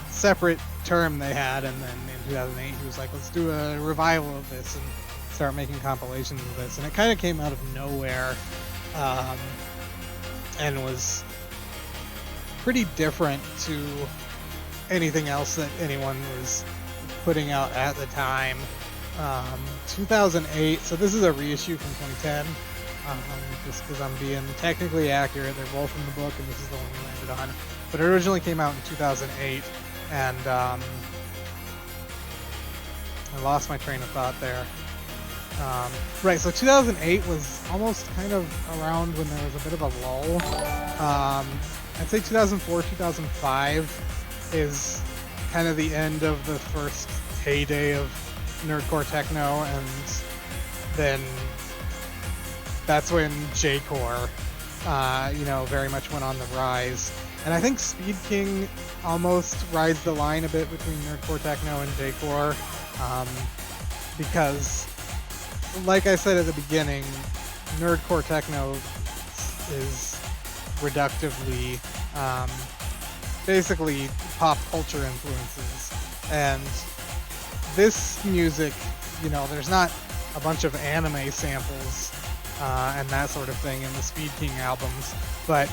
separate term they had, and then in 2008 he was like, let's do a revival of this and start making compilations of this, and it kind of came out of nowhere and was pretty different to anything else that anyone was putting out at the time. 2008, so this is a reissue from 2010, just because I'm being technically accurate. They're both in the book, and this is the one we landed on. But it originally came out in 2008, and I lost my train of thought there. Right, so 2008 was almost kind of around when there was a bit of a lull. I'd say 2004, 2005 is kind of the end of the first heyday of nerdcore techno, and then that's when J-core, very much went on the rise. And I think Speedking almost rides the line a bit between nerdcore techno and J-core, because, like I said at the beginning, nerdcore techno is reductively basically pop culture influences, and this music, there's not a bunch of anime samples and that sort of thing in the Speedking albums, but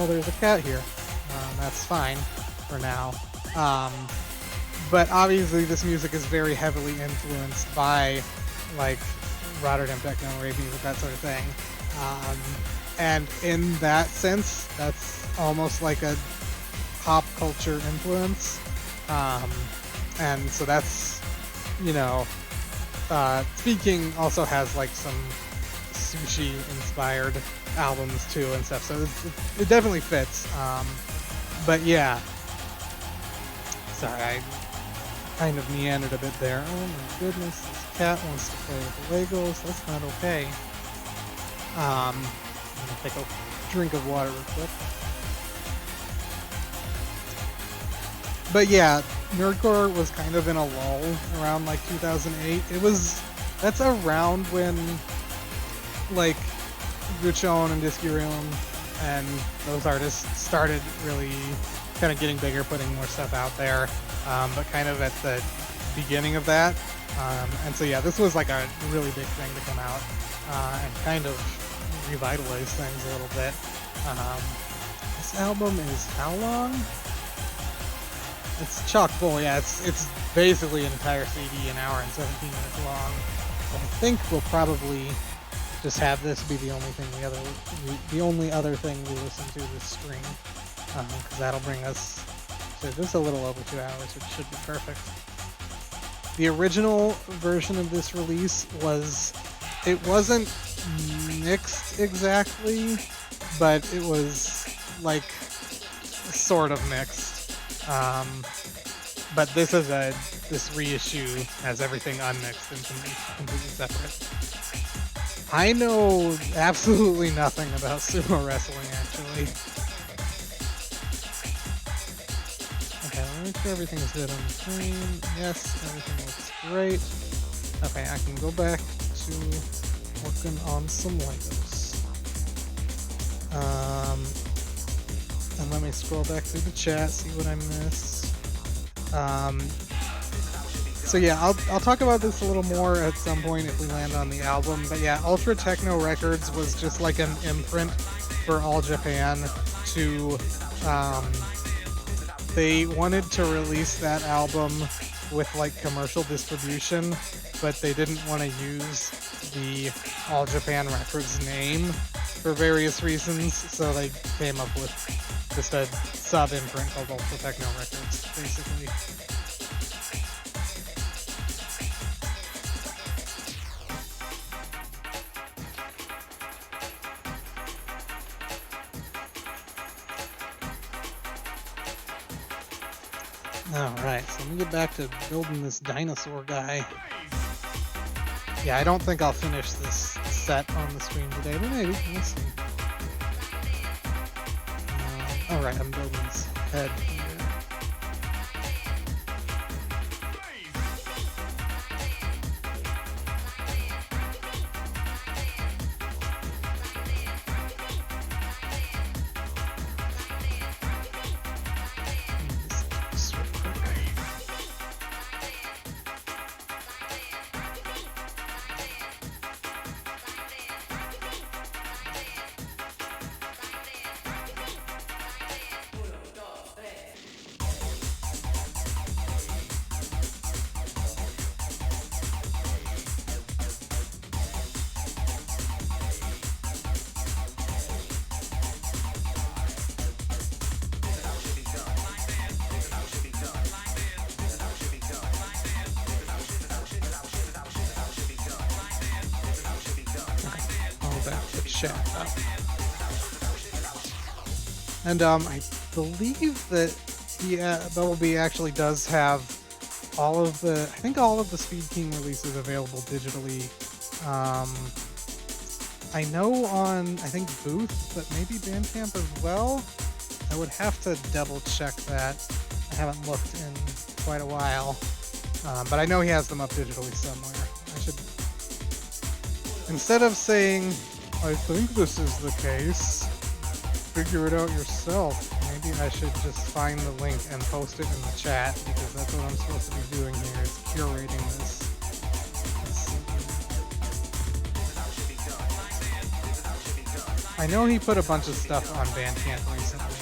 there's a cat here. That's fine for now. But obviously this music is very heavily influenced by like Rotterdam techno, rave music, that sort of thing. And in that sense, that's almost like a pop culture influence. And so that's, Speedking also has like some sushi inspired albums too and stuff, so it definitely fits. But yeah, sorry, I kind of meandered a bit there. Oh my goodness, this cat wants to play with the Legos. That's not okay. I'm gonna take a drink of water real quick. But yeah, Nerdcore was kind of in a lull around like 2008. That's around when like Guchon and Discurium and those artists started really kind of getting bigger, putting more stuff out there, but kind of at the beginning of that. And so yeah, this was like a really big thing to come out and kind of revitalize things a little bit. This album is how long? It's chock full, yeah. It's basically an entire CD, an hour and 17 minutes long. I think we'll probably just have this be the only other thing we listen to this stream, because that'll bring us to just a little over 2 hours, which should be perfect. The original version of this release wasn't mixed exactly, but it was like sort of mixed. But this reissue has everything unmixed and completely separate. I know absolutely nothing about sumo wrestling, actually. Okay, let me make sure everything's good on the screen. Yes, everything looks great. Okay, I can go back to working on some Legos. And let me scroll back through the chat, see what I missed. So yeah, I'll talk about this a little more at some point if we land on the album. But yeah, Ultra Techno Records was just like an imprint for All Japan to they wanted to release that album with like commercial distribution, but they didn't want to use the All Japan Records name for various reasons, so they came up with just a sub imprint called Ultra Techno Records, basically. Alright, so let me get back to building this dinosaur guy. Yeah, I don't think I'll finish this set on the stream today, but maybe, we'll see. Alright, I'm building his head here. And I believe that Bumblebee actually does have all of the, I think all of the Speedking releases available digitally. I know on, I think Booth, but maybe Bandcamp as well. I would have to double check that. I haven't looked in quite a while, but I know he has them up digitally somewhere. I should, instead of saying, I think this is the case, figure it out yourself. Maybe I should just find the link and post it in the chat, because that's what I'm supposed to be doing here, is curating this. I know he put a bunch of stuff on Bandcamp recently.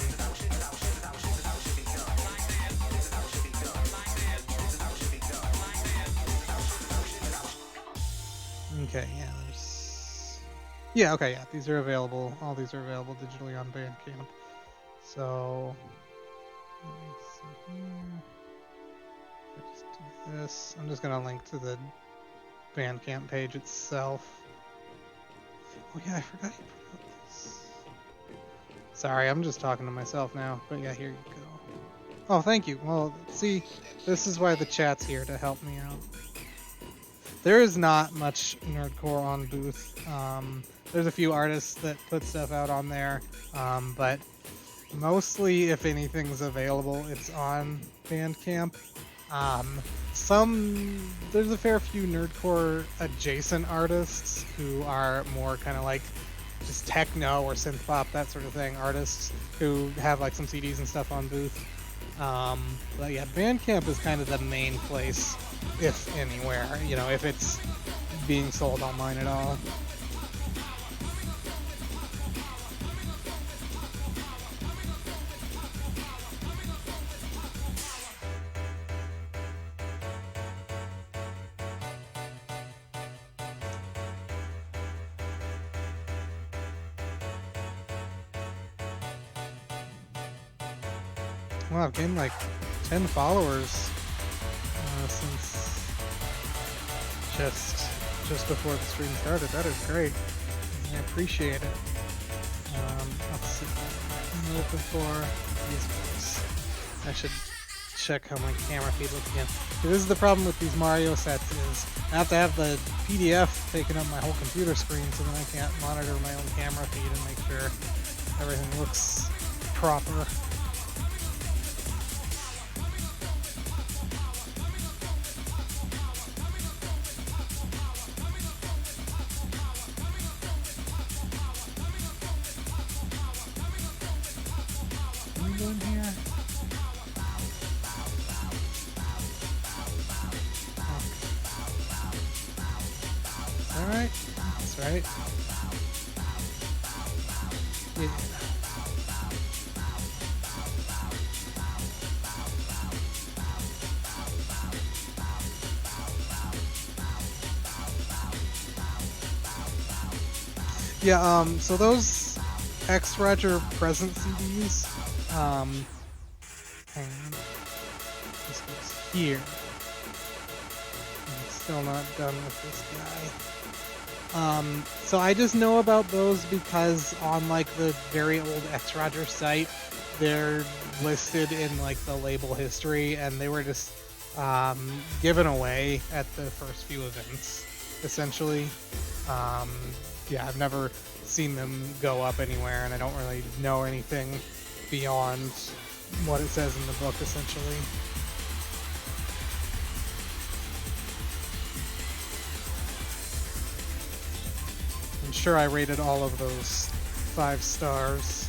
Okay, yeah, yeah, okay, yeah, these are available. All these are available digitally on Bandcamp. So, let me see here. If I just do this, I'm just going to link to the Bandcamp page itself. Oh yeah, I forgot you put out this. Sorry, I'm just talking to myself now. But yeah, here you go. Oh, thank you. Well, see, this is why the chat's here, to help me out. There is not much Nerdcore on Booth. There's a few artists that put stuff out on there, but mostly, if anything's available, it's on Bandcamp. There's a fair few Nerdcore adjacent artists who are more kind of like just techno or synth pop, that sort of thing, artists who have like some CDs and stuff on Booth. But yeah, Bandcamp is kind of the main place, if anywhere, you know, if it's being sold online at all. Well, I've gained like 10 followers since just before the stream started. That is great. I appreciate it. Let's see. I'm looking for these guys. I should check how my camera feed looks again. This is the problem with these Mario sets, is I have to have the PDF taking up my whole computer screen, so then I can't monitor my own camera feed and make sure everything looks proper. right? That's right. Yeah. Yeah, so those X Roger present CDs, hang on, this goes here. I'm still not done with this guy. So I just know about those because on like the very old X Roger site, they're listed in like the label history, and they were just given away at the first few events, essentially. Yeah, I've never seen them go up anywhere, and I don't really know anything beyond what it says in the book, essentially. I'm sure I rated all of those 5 stars.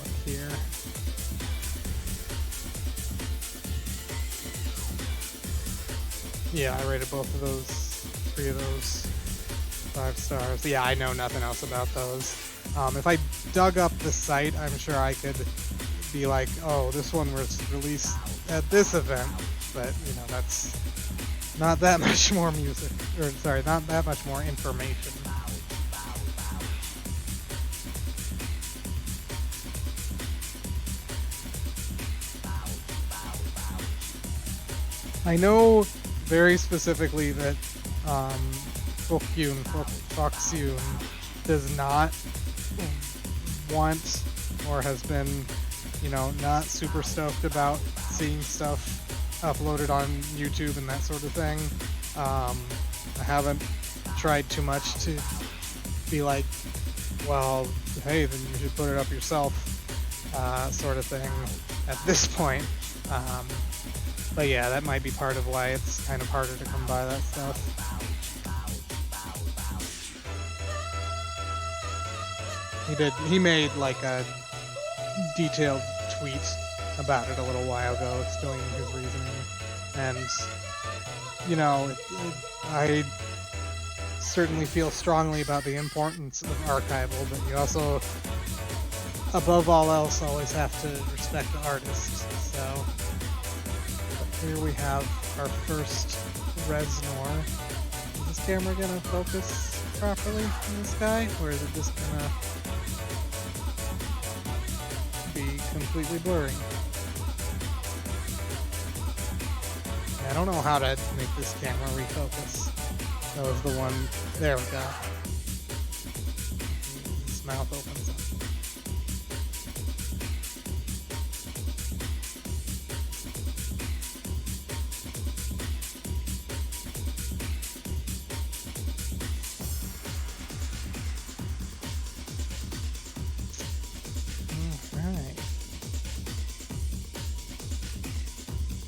Look here. Yeah, I rated both of those, 3 of those 5 stars. Yeah, I know nothing else about those. If I dug up the site, I'm sure I could be like, oh, this one was released at this event, but you know, that's not that much more music, or sorry, not that much more information. I know very specifically that Foxyun does not want, or has been, you know, not super stoked about seeing stuff uploaded on YouTube and that sort of thing. I haven't tried too much to be like, well, hey, then you should put it up yourself, sort of thing at this point. But yeah, that might be part of why it's kind of harder to come by that stuff. He made like a detailed tweet about it a little while ago, explaining his reasoning. And, you know, I certainly feel strongly about the importance of archival, but you also, above all else, always have to respect the artist. So here we have our first Reznor. Is this camera gonna focus properly on this guy, or is it just gonna be completely blurry? I don't know how to make this camera refocus. That was the one. There we go. His mouth opens up.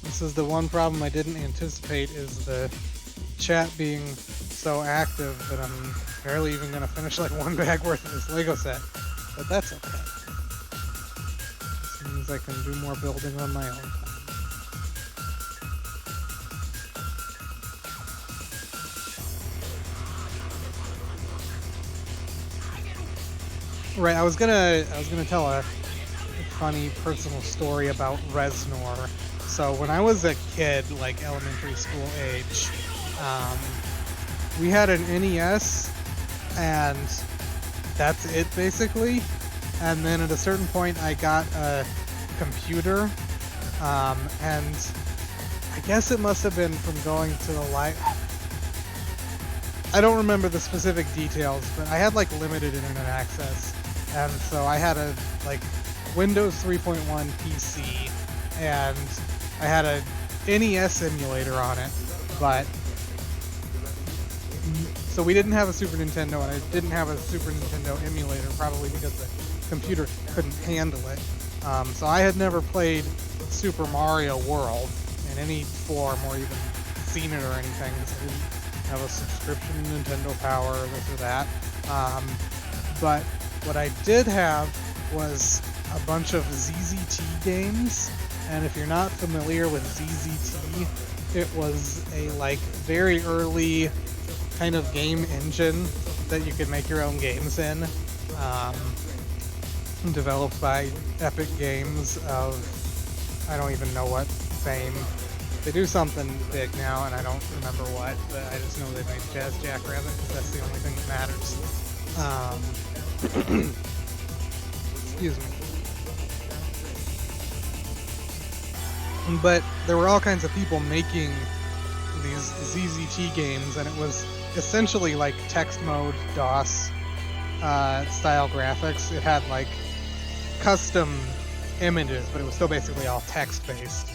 This is the one problem I didn't anticipate, is the chat being so active that I'm barely even going to finish like 1 bag worth of this Lego set. But that's okay. This means I can do more building on my own time. Right, I was gonna tell a funny personal story about Reznor. So when I was a kid, like elementary school age, we had an NES, and that's it basically. And then at a certain point, I got a computer, and I guess it must have been from going to the library. I don't remember the specific details, but I had like limited internet access, and so I had a like Windows 3.1 PC, and I had a NES emulator on it, but so we didn't have a Super Nintendo, and I didn't have a Super Nintendo emulator, probably because the computer couldn't handle it. So I had never played Super Mario World in any form, or even seen it or anything, because I didn't have a subscription to Nintendo Power or this or that. But what I did have was a bunch of ZZT games. And if you're not familiar with ZZT, It was a like very early kind of game engine that you could make your own games in, developed by Epic Games of I don't even know what fame. They do something big now, and I don't remember what, but I just know they made Jazz Jackrabbit because that's the only thing that matters. Excuse me. But there were all kinds of people making these ZZT games, and it was essentially like text mode DOS style graphics. It had like custom images, but it was still basically all text based.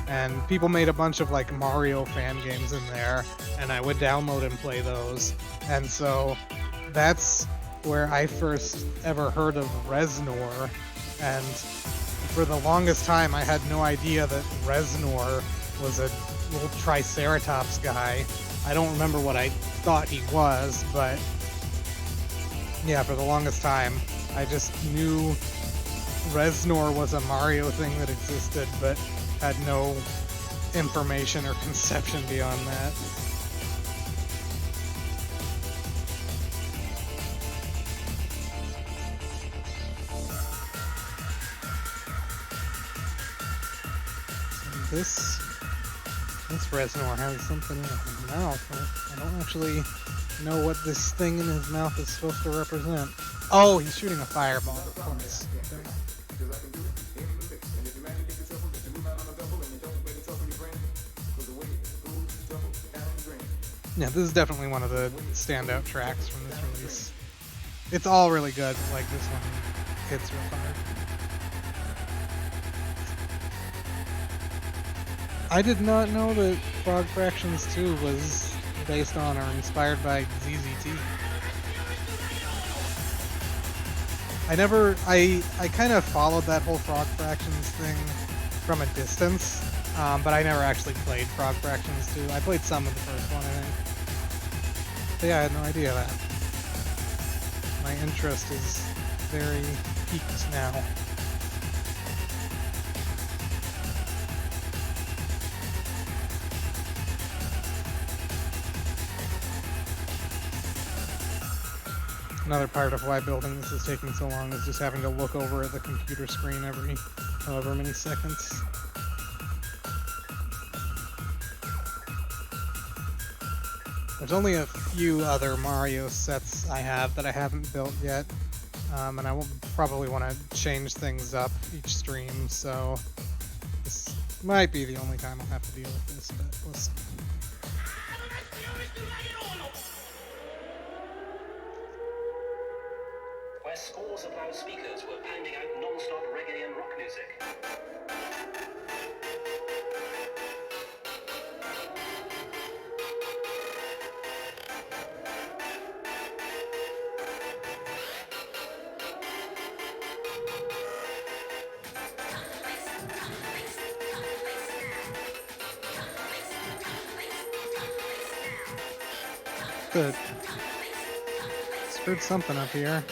And people made a bunch of like Mario fan games in there, and I would download and play those. And so that's where I first ever heard of Reznor. And for the longest time, I had no idea that Reznor was a little Triceratops guy. I don't remember what I thought he was, but yeah, for the longest time, I just knew Reznor was a Mario thing that existed, but had no information or conception beyond that. So this Reznor has something in his mouth. I don't actually know what this thing in his mouth is supposed to represent. Oh, he's shooting a fireball, of course. Okay. Yeah, this is definitely one of the standout tracks from this release. It's all really good, like this one hits real hard. I did not know that Frog Fractions 2 was based on or inspired by ZZT. I kind of followed that whole Frog Fractions thing from a distance, but I never actually played Frog Fractions 2. I played some of the first one, I think. But yeah, I had no idea that. My interest is very peaked now. Another part of why building this is taking so long is just having to look over at the computer screen every however many seconds. There's only a few other Mario sets I have that I haven't built yet, and I will probably want to change things up each stream, so this might be the only time I'll have to deal with this, but we'll see. Where scores of loudspeakers were pounding out non-stop reggae and rock music. Good. Screwed something up here.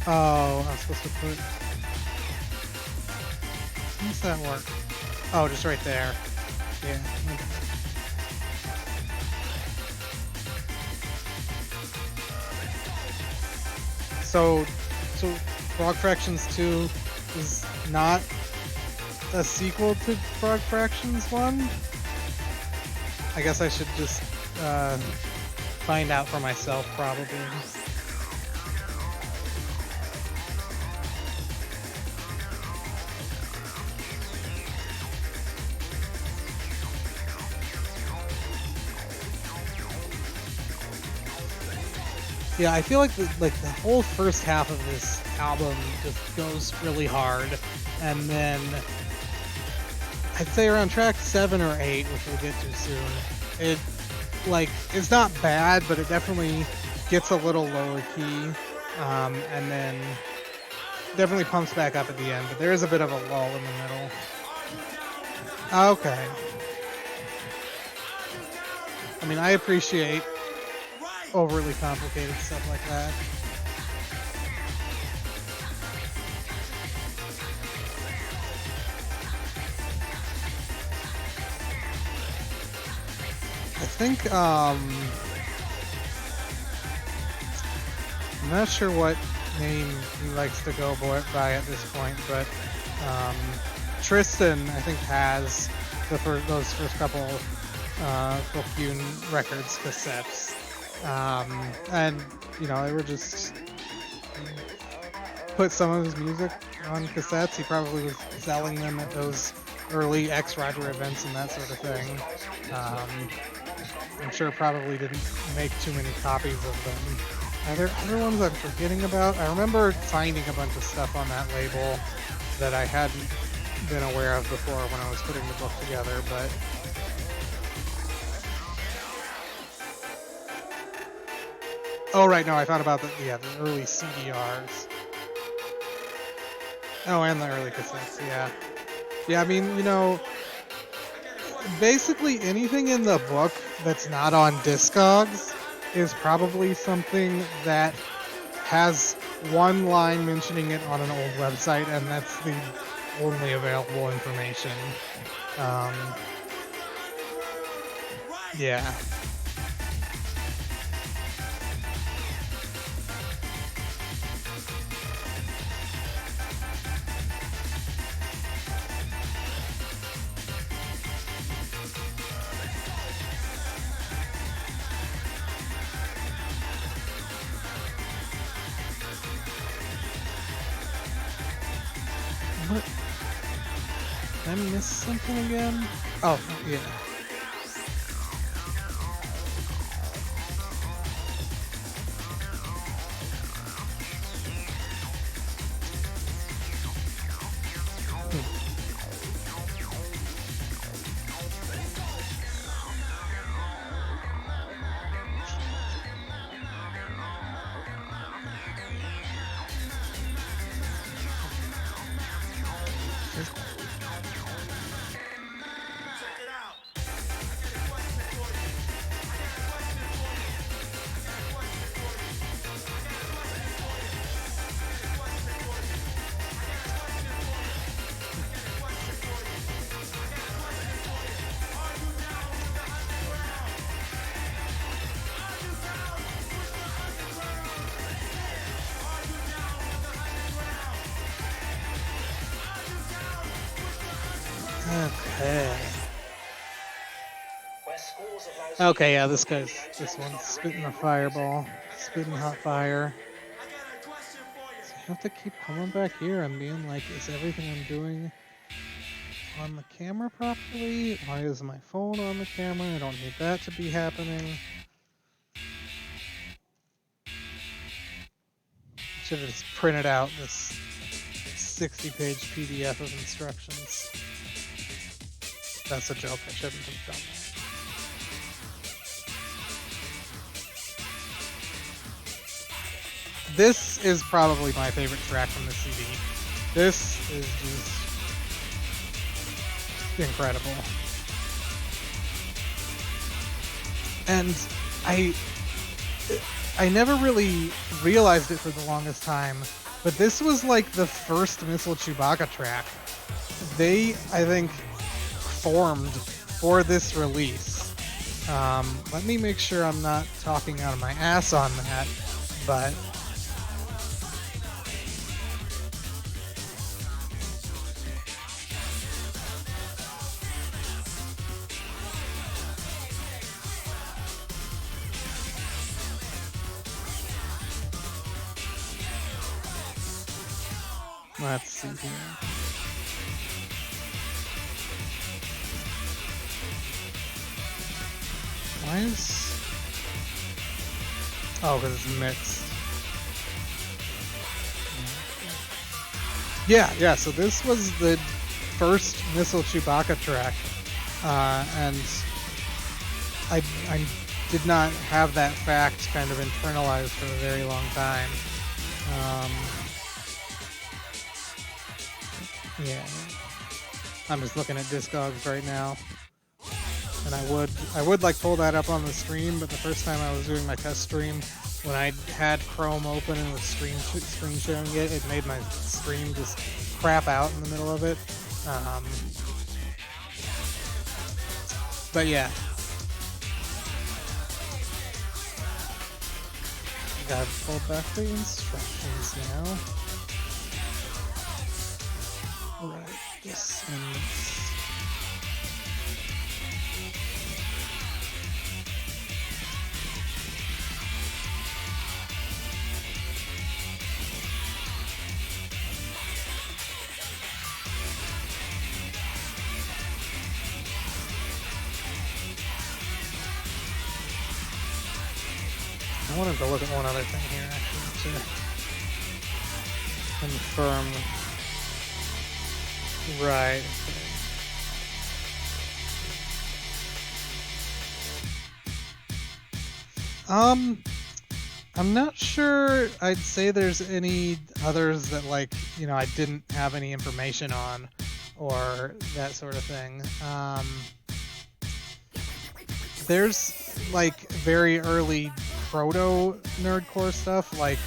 Oh, I'm supposed to put... How does that work? Oh, just right there. Yeah. So Frog Fractions 2 is not a sequel to Frog Fractions 1? I guess I should just find out for myself, probably. Yeah, I feel like the whole first half of this album just goes really hard, and then I'd say around track 7 or 8, which we'll get to soon, it's not bad, but it definitely gets a little lower key, and then definitely pumps back up at the end, but there is a bit of a lull in the middle. Okay. I mean, I appreciate overly complicated stuff like that. think I'm not sure what name he likes to go by at this point, but Tristan, I think, has those first couple Bookune Records cassettes. And, you know, they were just put some of his music on cassettes. He probably was selling them at those early X-Roger events and that sort of thing. I'm sure probably didn't make too many copies of them. Are there other ones I'm forgetting about? I remember finding a bunch of stuff on that label that I hadn't been aware of before when I was putting the book together, but oh right, no, I thought about the early CDRs. Oh, and the early cassettes, yeah. Yeah, I mean, you know, basically anything in the book that's not on Discogs is probably something that has one line mentioning it on an old website, and that's the only available information. Yeah. What? Did I miss something again? Oh, yeah. Okay, yeah, this one's spitting a fireball, spitting hot fire. So I have to keep coming back here and being like, is everything I'm doing on the camera properly? Why is my phone on the camera? I don't need that to be happening. Should have just printed out this 60-page PDF of instructions. That's a joke. I shouldn't have done that. This is probably my favorite track from the CD. This is just incredible. And I never really realized it for the longest time, but this was like the first Missile Chewbacca track. They, I think, formed for this release. Let me make sure I'm not talking out of my ass on that, but let's see here. Why is... Oh, because it's mixed. Yeah, so this was the first Missile Chewbacca track, and I did not have that fact kind of internalized for a very long time. Yeah, I'm just looking at Discogs right now, and I would like pull that up on the stream, but the first time I was doing my test stream, when I had Chrome open and was screen sharing it, it made my stream just crap out in the middle of it. But yeah, Gotta pull back the instructions now. Right, this and this. I wanted to look at one other thing here, actually, to confirm. Right. I'm not sure I'd say there's any others that, like, you know, I didn't have any information on, or that sort of thing. There's, like, very early proto nerdcore stuff, like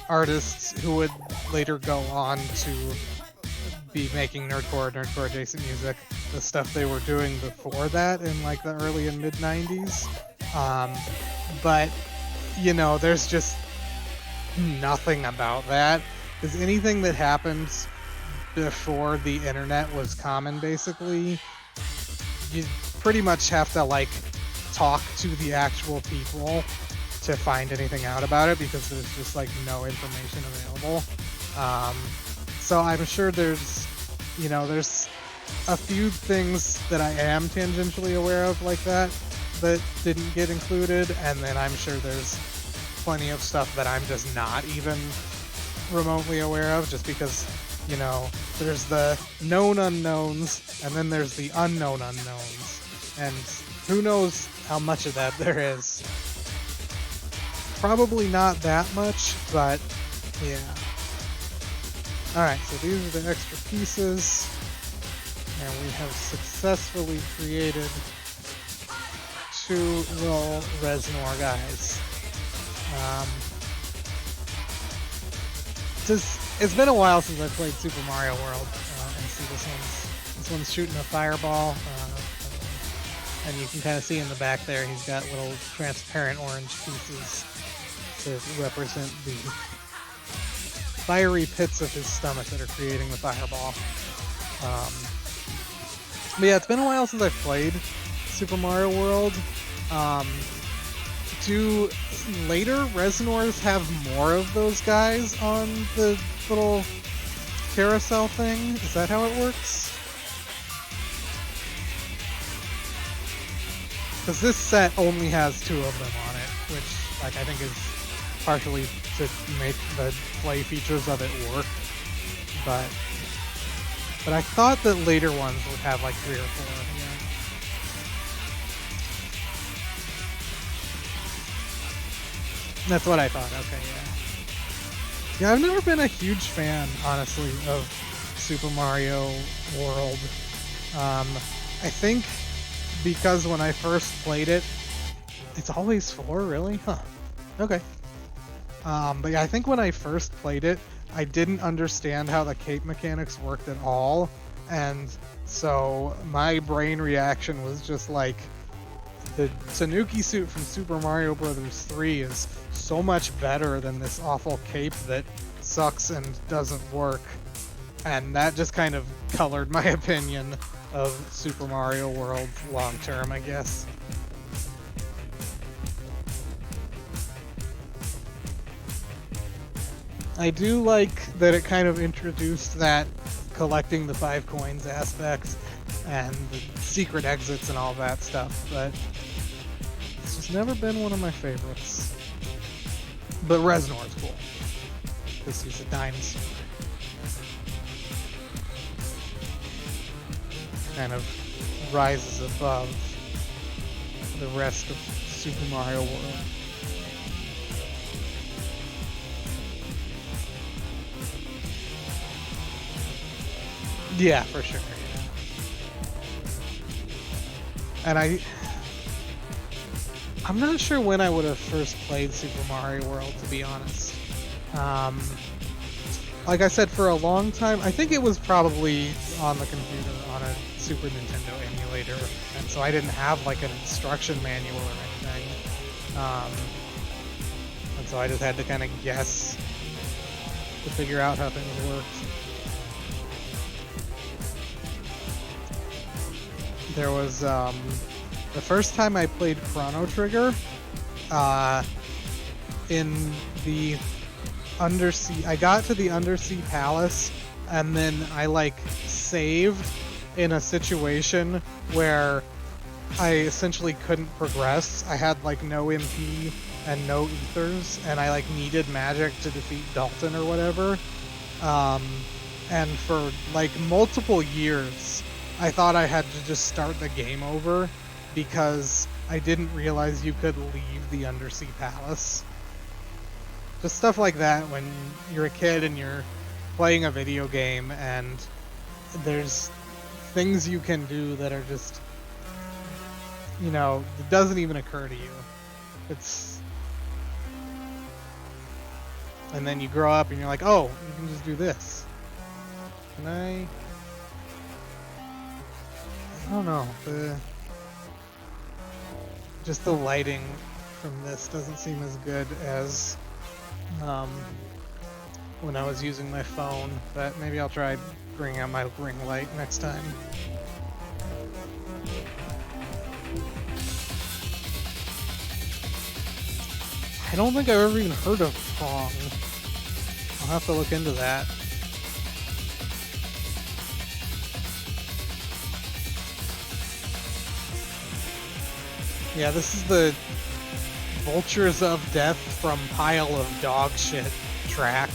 artists who would later go on to be making nerdcore adjacent music, the stuff they were doing before that in like the early and mid 90s. But you know, there's just nothing about that, because anything that happens before the internet was common, basically, you pretty much have to like talk to the actual people to find anything out about it, because there's just like no information available. So I'm sure there's, you know, there's a few things that I am tangentially aware of like that didn't get included, and then I'm sure there's plenty of stuff that I'm just not even remotely aware of, just because, you know, there's the known unknowns and then there's the unknown unknowns, and who knows how much of that there is. Probably not that much, but yeah. Alright, so these are the extra pieces, and we have successfully created 2 little Reznor guys. It's been a while since I played Super Mario World, and see this one's shooting a fireball, and you can kind of see in the back there he's got little transparent orange pieces to represent the fiery pits of his stomach that are creating the fireball. But yeah, it's been a while since I've played Super Mario World. Do later Reznors have more of those guys on the little carousel thing? Is that how it works? Because this set only has 2 of them on it, which, like, I think is partially to make the play features of it work. But I thought that later ones would have like 3 or 4. That's what I thought. Okay, yeah. Yeah, I've never been a huge fan, honestly, of Super Mario World. I think because when I first played it, it's always 4, really? Huh. Okay. But yeah, I think when I first played it, I didn't understand how the cape mechanics worked at all, and so my brain reaction was just like, the Tanuki suit from Super Mario Bros. 3 is so much better than this awful cape that sucks and doesn't work. And that just kind of colored my opinion of Super Mario World long term, I guess. I do like that it kind of introduced that collecting the 5 coins aspect and the secret exits and all that stuff, but it's just never been one of my favorites. But Reznor's cool, because he's a dinosaur. Kind of rises above the rest of Super Mario World. Yeah, for sure. And I'm not sure when I would have first played Super Mario World, to be honest. Like I said, for a long time, I think it was probably on the computer on a Super Nintendo emulator, and so I didn't have like an instruction manual or anything. so I just had to kind of guess to figure out how things worked. There was the first time I played Chrono Trigger in the undersea. I got to the undersea palace, and then I like saved in a situation where I essentially couldn't progress. I had like no MP and no ethers, and I like needed magic to defeat Dalton or whatever. And for like multiple years, I thought I had to just start the game over because I didn't realize you could leave the undersea palace. Just stuff like that when you're a kid and you're playing a video game and there's things you can do that are just, you know, it doesn't even occur to you. And then you grow up and you're like, oh, you can just do this. Can I don't know. Just the lighting from this doesn't seem as good as when I was using my phone, but maybe I'll try bringing out my ring light next time. I don't think I've ever even heard of Prong. I'll have to look into that. Yeah, this is the Vultures of Death from Pile of Dog Shit track.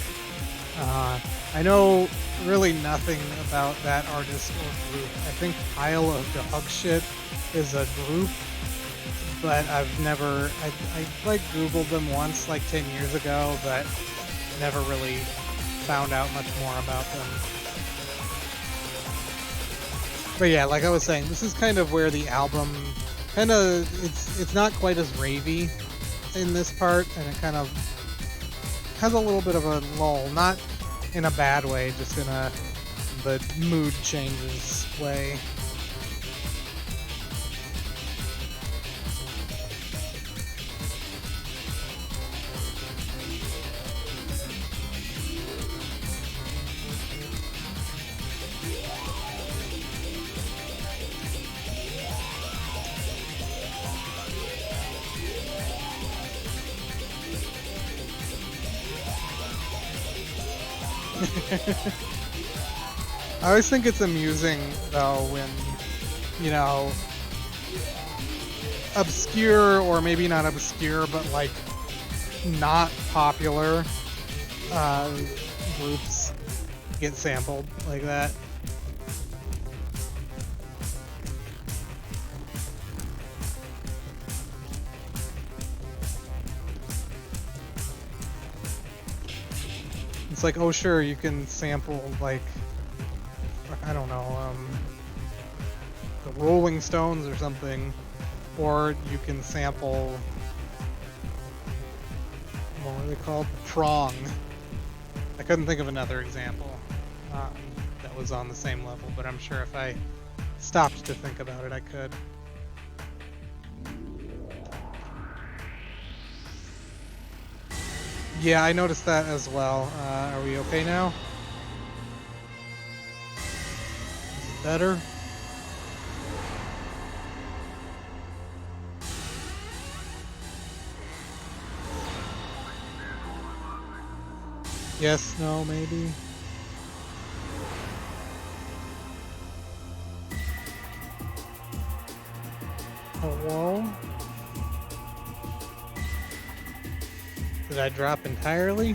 I know really nothing about that artist or group. I think Pile of Dog Shit is a group, but I've never, I like Googled them once like 10 years ago, but never really found out much more about them. But yeah, like I was saying, this is kind of where the album kind of, it's not quite as ravey in this part, and it kind of has a little bit of a lull, not in a bad way, just in the mood changes way. I always think it's amusing, though, when, you know, obscure, or maybe not obscure, but, like, not popular groups get sampled like that. It's like, oh sure, you can sample, like, I don't know, the Rolling Stones or something, or you can sample, what were they called? Prong. I couldn't think of another example that was on the same level, but I'm sure if I stopped to think about it, I could. Yeah, I noticed that as well. Are we okay now? Is it better? Yes, no, maybe. Hello? Did I drop entirely?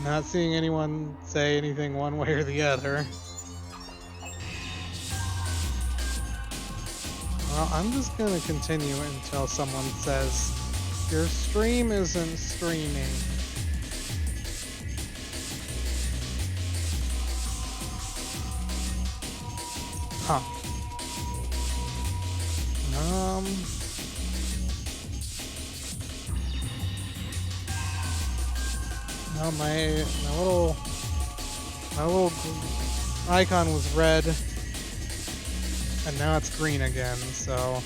Not seeing anyone say anything one way or the other. Well, I'm just gonna continue until someone says, your stream isn't streaming. Huh. No, my little icon was red, and now it's green again, so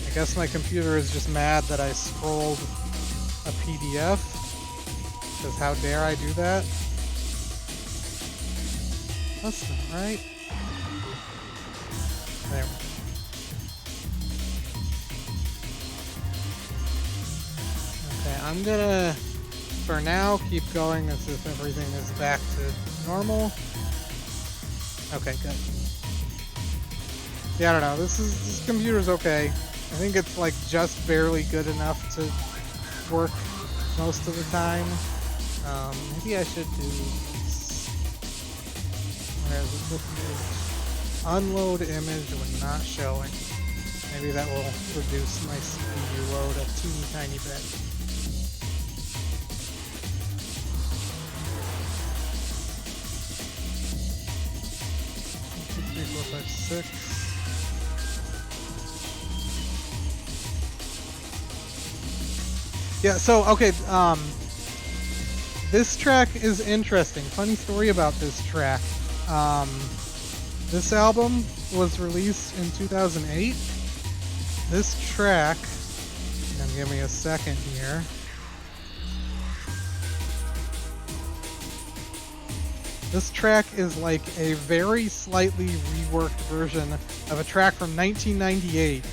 I guess my computer is just mad that I scrolled a PDF, because how dare I do that? That's not right. There we go. Okay, I'm gonna, for now, keep going as if everything is back to normal. Okay, good. Yeah, I don't know. This computer's okay. I think it's like just barely good enough to work most of the time. Maybe I should do this. Where is it? This image. Unload image when not showing. Maybe that will reduce my CPU load a teeny tiny bit. 1, 2, 3, 4, 5, 6. Yeah, so, okay, this track is interesting. Funny story about this track. This album was released in 2008. This track, and give me a second here. This track is like a very slightly reworked version of a track from 1998.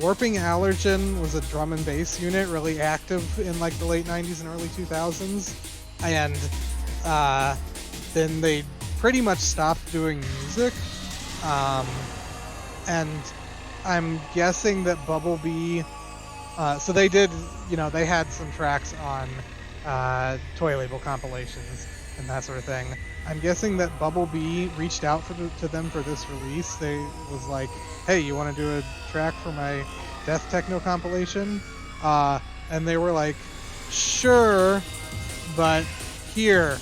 Warping Allergen was a drum and bass unit, really active in like the late 90s and early 2000s. And then they pretty much stopped doing music. And I'm guessing that Bumblebee, so they did, they had some tracks on toy label compilations and that sort of thing. I'm guessing that Bumblebee reached out to them for this release. They was like, hey, you want to do a track for my Death Techno compilation? And they were like, sure, but here,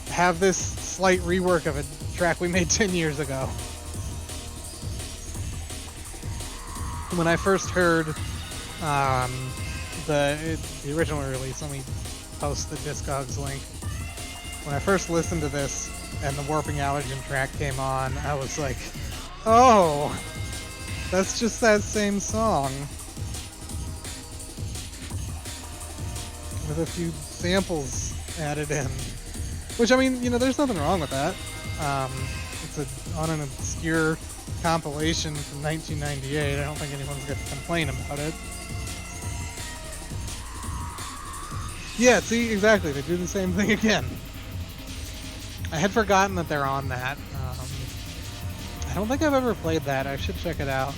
have this slight rework of a track we made 10 years ago. When I first heard the original release, let me post the Discogs link. When I first listened to this and the Warping Allergen track came on, I was like, oh, that's just that same song. With a few samples added in. Which, I mean, there's nothing wrong with that. It's on an obscure compilation from 1998. I don't think anyone's going to complain about it. Yeah, see, exactly. They do the same thing again. I had forgotten that they're on that. I don't think I've ever played that. I should check it out.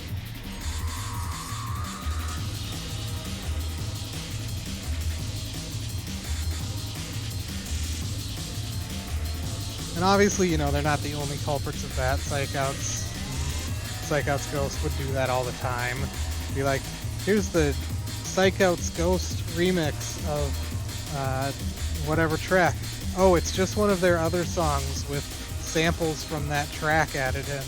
And obviously, they're not the only culprits of that. Psychout's Ghost would do that all the time. Be like, here's the Psychout's Ghost remix of whatever track. Oh, it's just one of their other songs with samples from that track added in.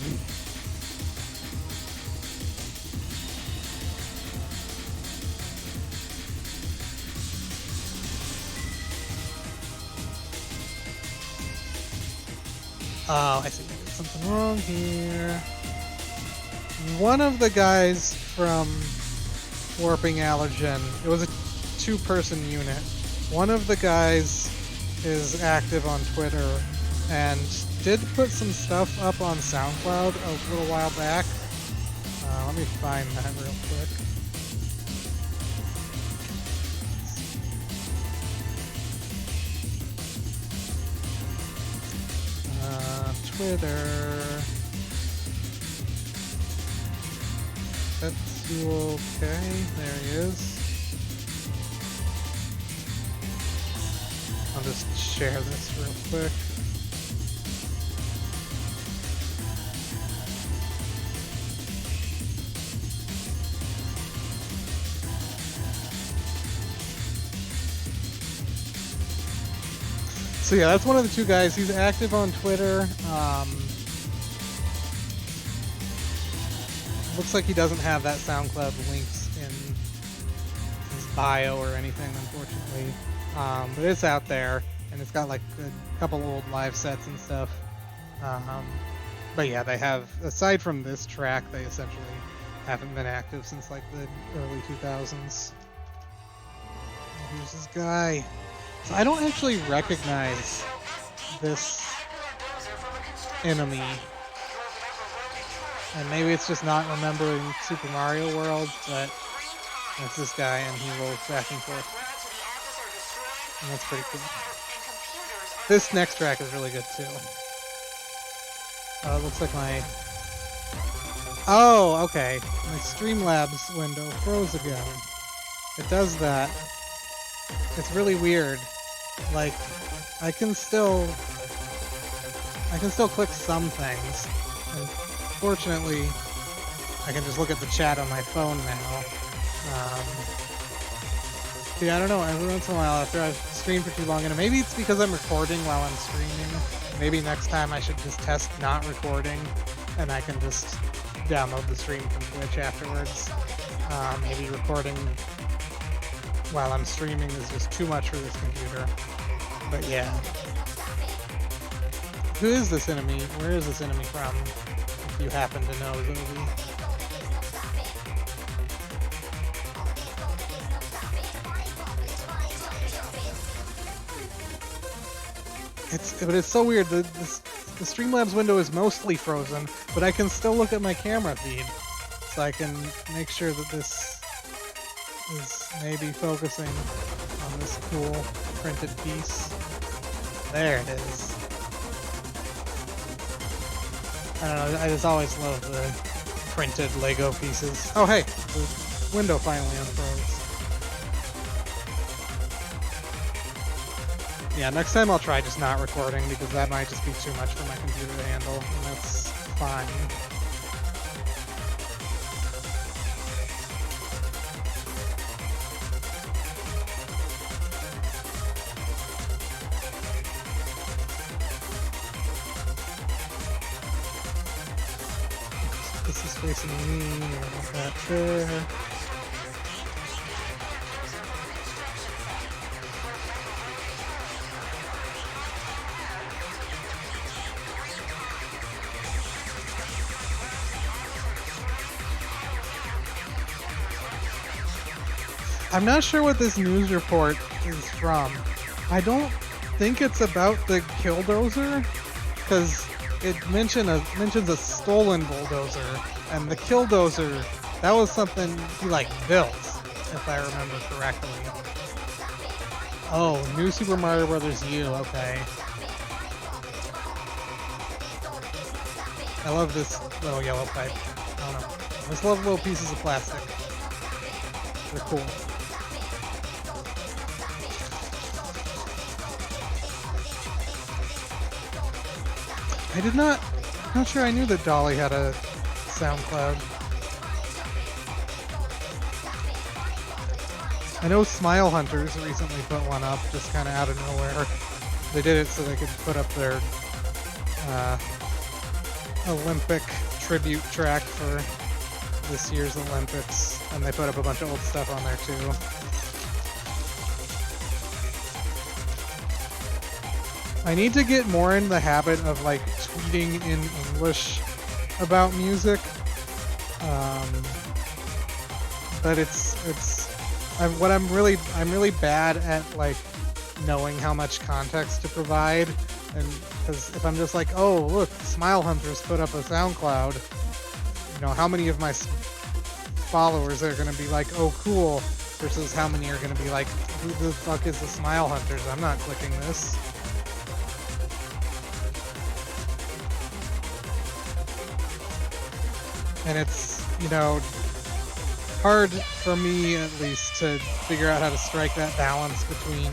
Oh, I see. There's something wrong here. One of the guys from Warping Allergen, it was a two-person unit. One of the guys is active on Twitter and did put some stuff up on SoundCloud a little while back. Let me find that real quick. Twitter. That's you okay. There he is. I'll just share this real quick. So yeah, that's one of the two guys. He's active on Twitter. Looks like he doesn't have that SoundCloud links in his bio or anything, unfortunately. But it's out there, and it's got like a couple old live sets and stuff. But yeah, they have, aside from this track, they essentially haven't been active since like the early 2000s. Here's this guy. So I don't actually recognize this enemy. And maybe it's just not remembering Super Mario World, but it's this guy and he rolls back and forth. And that's pretty cool. This next track is really good too. It looks like my... Oh, okay. My Streamlabs window froze again. It does that. It's really weird. Like, I can still click some things. And fortunately, I can just look at the chat on my phone now. Yeah, I don't know. Every once in a while, after I've streamed for too long, and maybe it's because I'm recording while I'm streaming. Maybe next time I should just test not recording, and I can just download the stream from Twitch afterwards. Maybe recording while I'm streaming is just too much for this computer. But yeah. Who is this enemy? Where is this enemy from? If you happen to know, Zoe. But it's so weird. The Streamlabs window is mostly frozen, but I can still look at my camera feed, so I can make sure that this is maybe focusing on this cool printed piece. There it is. I don't know. I just always love the printed Lego pieces. Oh hey, the window finally unfroze. Yeah, next time I'll try just not recording because that might just be too much for my computer to handle, and that's fine. This is facing me, I want that there. I'm not sure what this news report is from. I don't think it's about the Killdozer, because it mentions a stolen bulldozer, and the Killdozer, that was something he like built, if I remember correctly. Oh, New Super Mario Bros. U, okay. I love this little yellow pipe. I don't know. I just love little pieces of plastic. They're cool. I'm not sure I knew that Dolly had a SoundCloud. I know Smile Hunters recently put one up, just kind of out of nowhere. They did it so they could put up their Olympic tribute track for this year's Olympics, and they put up a bunch of old stuff on there too. I need to get more in the habit of like tweeting in English about music, but I'm really bad at like knowing how much context to provide, and because if I'm just like, oh look, Smile Hunters put up a SoundCloud, you know, how many of my followers are going to be like, oh cool, versus how many are going to be like, who the fuck is the Smile Hunters? I'm not clicking this. And it's, you know, hard for me at least to figure out how to strike that balance between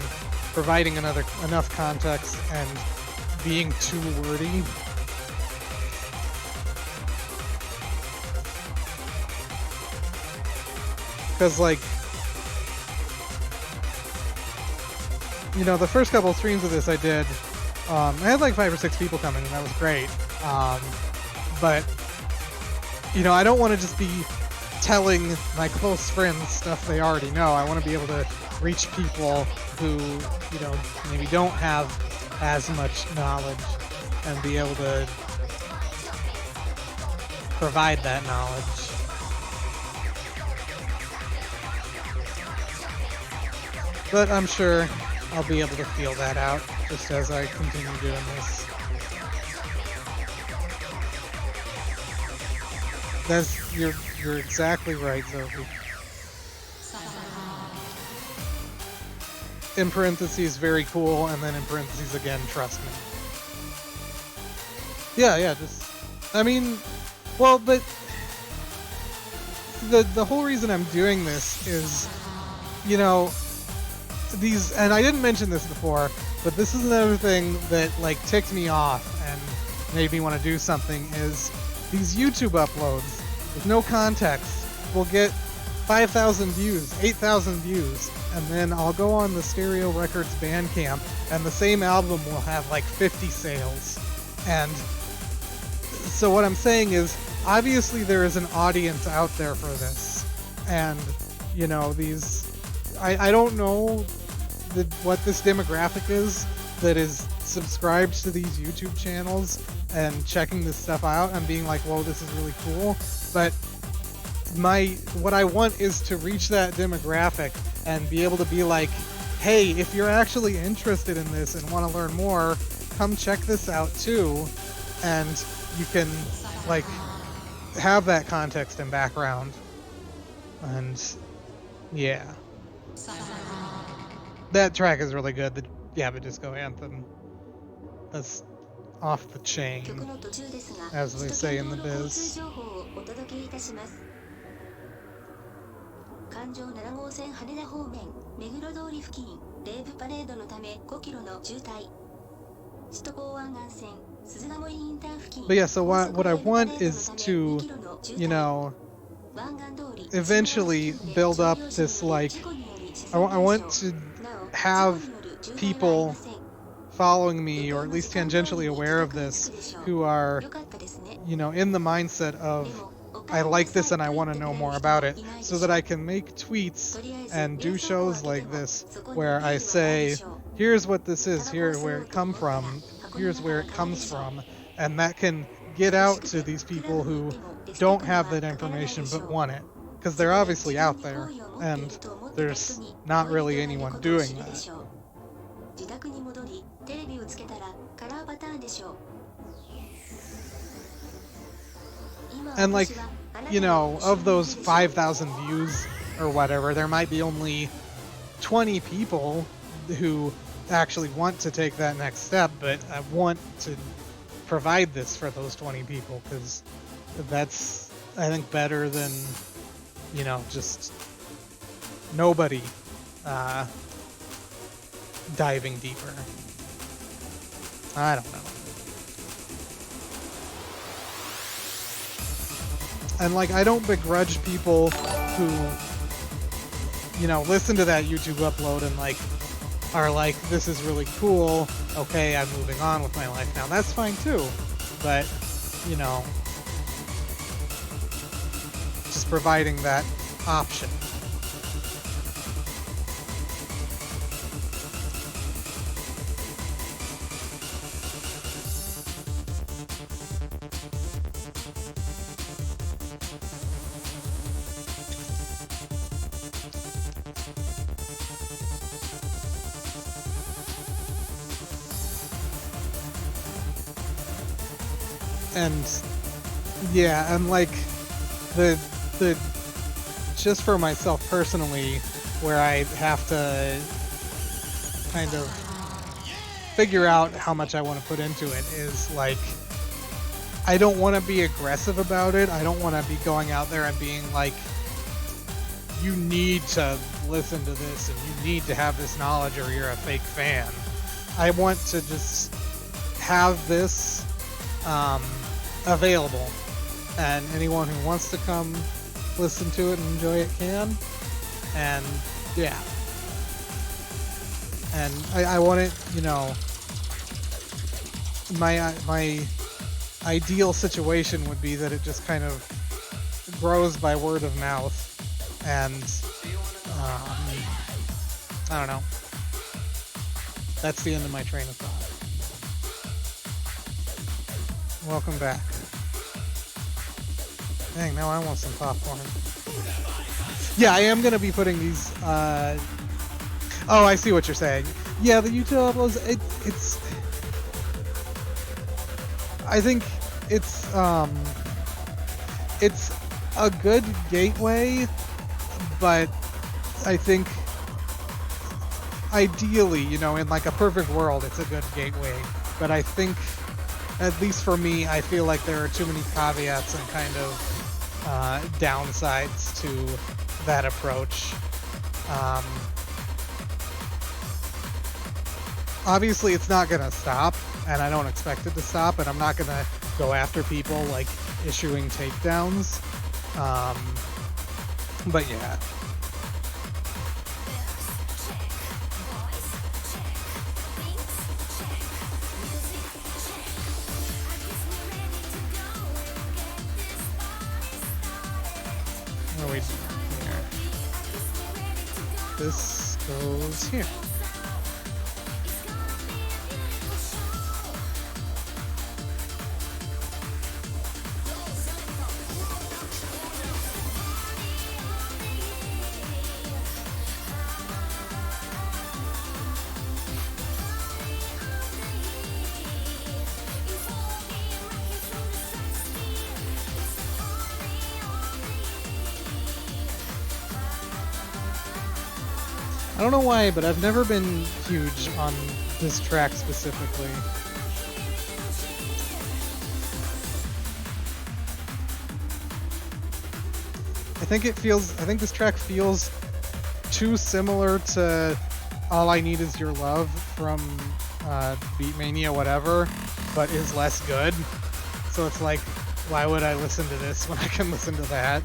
providing enough context and being too wordy. Because, like, you know, the first couple of streams of this I did, I had like 5 or 6 people coming, and that was great. But you know, I don't want to just be telling my close friends stuff they already know. I want to be able to reach people who, you know, maybe don't have as much knowledge and be able to provide that knowledge. But I'm sure I'll be able to feel that out just as I continue doing this. You're exactly right, Zoe. In parentheses, very cool, and then in parentheses again, trust me. Yeah, I mean, well, but the whole reason I'm doing this is, you know, these, and I didn't mention this before, but this is another thing that, like, ticked me off and made me want to do something, is these YouTube uploads with no context will get 5,000 views, 8,000 views, and then I'll go on the Stereo Records Bandcamp, and the same album will have like 50 sales. And so what I'm saying is, obviously there is an audience out there for this, and you know, these, I don't know what this demographic is that is subscribed to these YouTube channels and checking this stuff out and being like, whoa, this is really cool. But what I want is to reach that demographic and be able to be like, hey, if you're actually interested in this and want to learn more, come check this out too. And you can, like, have that context and background. And yeah. That track is really good. The Disco Anthem. That's off the chain, as they say in the biz. 環状7号線羽田方面目黒通り付近レーブパレードのため5キロの渋滞 But yeah, so what I want is to, you know, eventually build up this, like, I want to have people following me, or at least tangentially aware of this, who are, you know, in the mindset of, I like this and I want to know more about it, so that I can make tweets and do shows like this where I say, here's what this is, here's where it comes from, and that can get out to these people who don't have that information but want it, because they're obviously out there, and there's not really anyone doing that. And, like, you know, of those 5,000 views or whatever, there might be only 20 people who actually want to take that next step, but I want to provide this for those 20 people, because that's, I think, better than, you know, just nobody diving deeper. I don't know. And, like, I don't begrudge people who, you know, listen to that YouTube upload and, like, are like, this is really cool, okay, I'm moving on with my life now. That's fine too. But, you know, just providing that option. And yeah, and like the just for myself personally, where I have to kind of figure out how much I want to put into it, is like, I don't want to be aggressive about it. I don't want to be going out there and being like, you need to listen to this and you need to have this knowledge or you're a fake fan. I want to just have this available, and anyone who wants to come listen to it and enjoy it can. And yeah, and I want it, you know, my ideal situation would be that it just kind of grows by word of mouth, and I don't know, that's the end of my train of thought. Welcome back. Dang, now I want some popcorn. Yeah, I am gonna be putting these. Oh, I see what you're saying. Yeah, the YouTube uploads. It's. I think it's a good gateway, but I think ideally, you know, in like a perfect world, it's a good gateway. But I think, at least for me, I feel like there are too many caveats and kind of downsides to that approach. Obviously, it's not gonna stop, and I don't expect it to stop, and I'm not gonna go after people like issuing takedowns. But yeah. What are we doing here? This goes here. I don't know why, but I've never been huge on this track specifically. I think this track feels too similar to All I Need Is Your Love from Beatmania whatever, but is less good. So it's like, why would I listen to this when I can listen to that?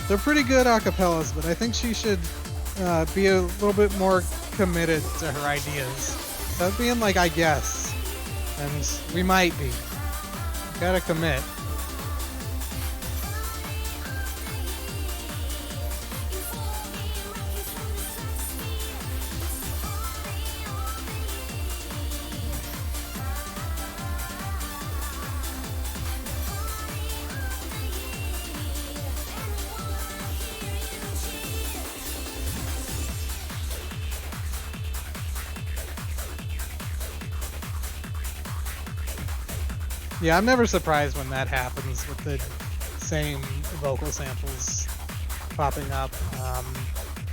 They're pretty good acapellas, but I think she should be a little bit more committed to her ideas. That being like, I guess. And we might be. Gotta commit. Yeah, I'm never surprised when that happens with the same vocal samples popping up.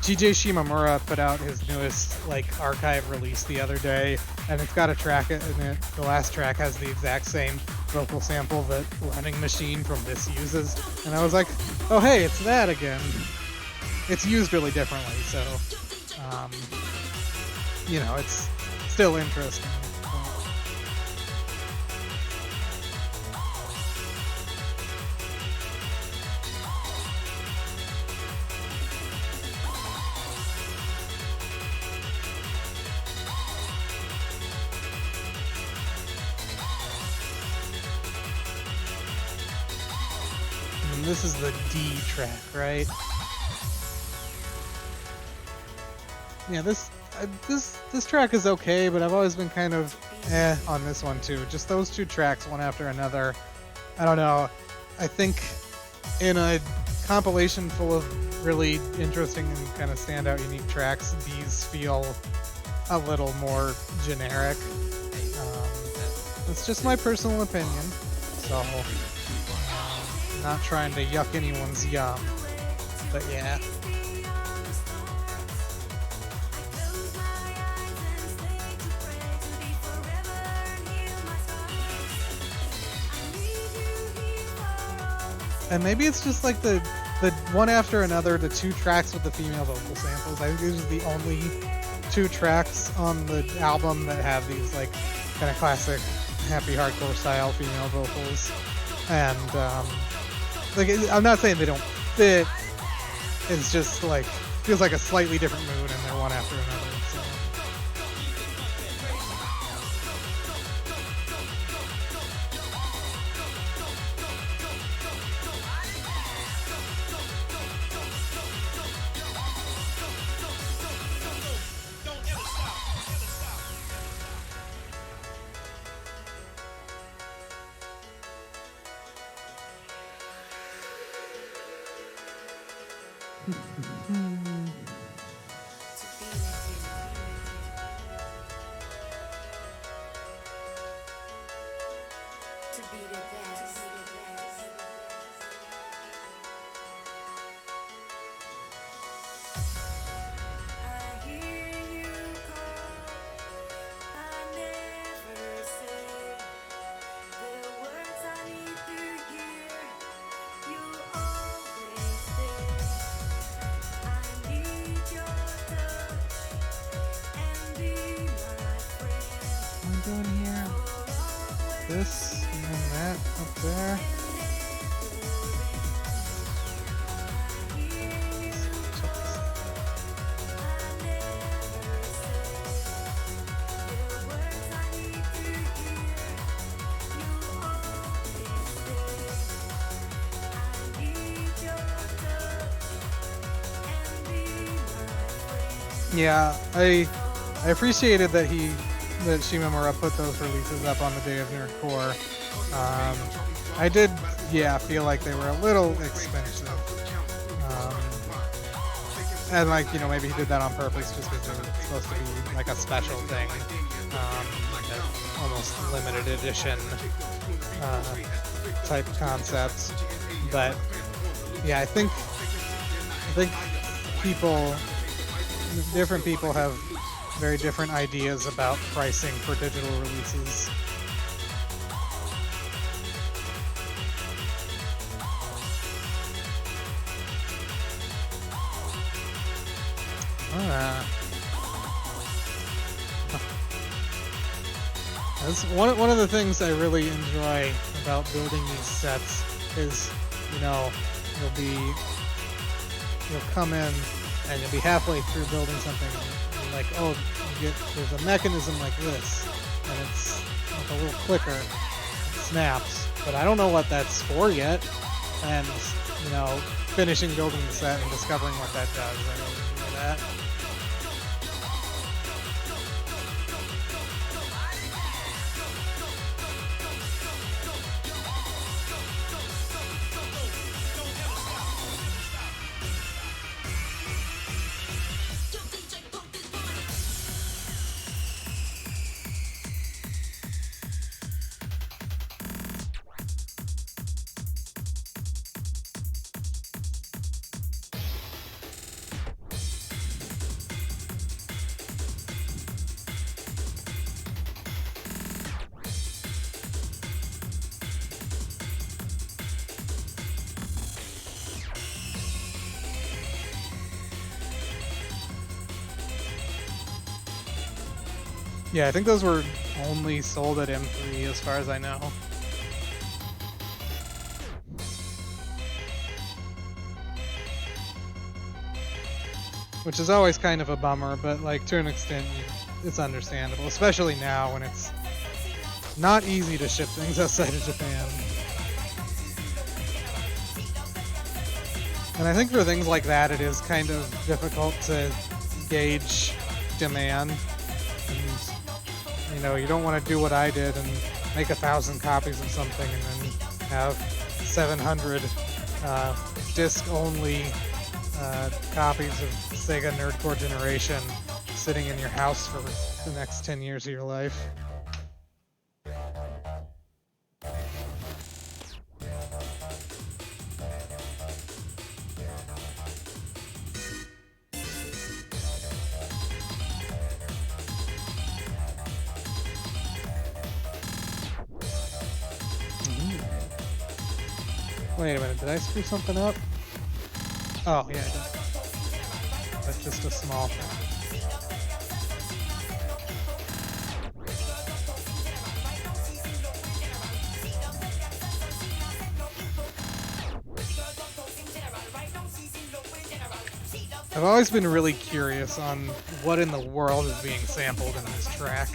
GJ Shimamura put out his newest like archive release the other day, and it's got a track in it. The last track has the exact same vocal sample that Running Machine from this uses, and I was like, oh hey, it's that again. It's used really differently, so you know, it's still interesting. This is the D track, right? Yeah, this track is okay, but I've always been kind of on this one too. Just those two tracks, one after another. I don't know. I think in a compilation full of really interesting and kind of standout, unique tracks, these feel a little more generic. It's just my personal opinion, so. Not trying to yuck anyone's yum, but yeah. And maybe it's just like the one after another, the two tracks with the female vocal samples. I think these are the only two tracks on the album that have these like kind of classic happy hardcore style female vocals. And like, I'm not saying they don't fit. It's just like feels like a slightly different mood, and they're one after another. So. This and then that up there. Yeah, I appreciated that Shimamura put those releases up on the day of Nerdcore. I did, feel like they were a little expensive. And maybe he did that on purpose just because they were supposed to be like a special thing. Like a almost limited edition type concept. But yeah, I think different people have very different ideas about pricing for digital releases. That's one of the things I really enjoy about building these sets is, you'll come in and you'll be halfway through building something and you're like, oh, there's a mechanism like this, and it's like a little clicker, it snaps, but I don't know what that's for yet, and finishing building the set and discovering what that does, I really enjoy that. Yeah, I think those were only sold at M3 as far as I know. Which is always kind of a bummer, but to an extent, it's understandable, especially now when it's not easy to ship things outside of Japan. And I think for things like that, it is kind of difficult to gauge demand. And, you don't want to do what I did and make 1,000 copies of something and then have 700 disc-only copies of Sega Nerdcore Generation sitting in your house for the next 10 years of your life. Wait a minute, did I screw something up? Oh, yeah, I did. That's just a small thing. I've always been really curious on what in the world is being sampled in this track.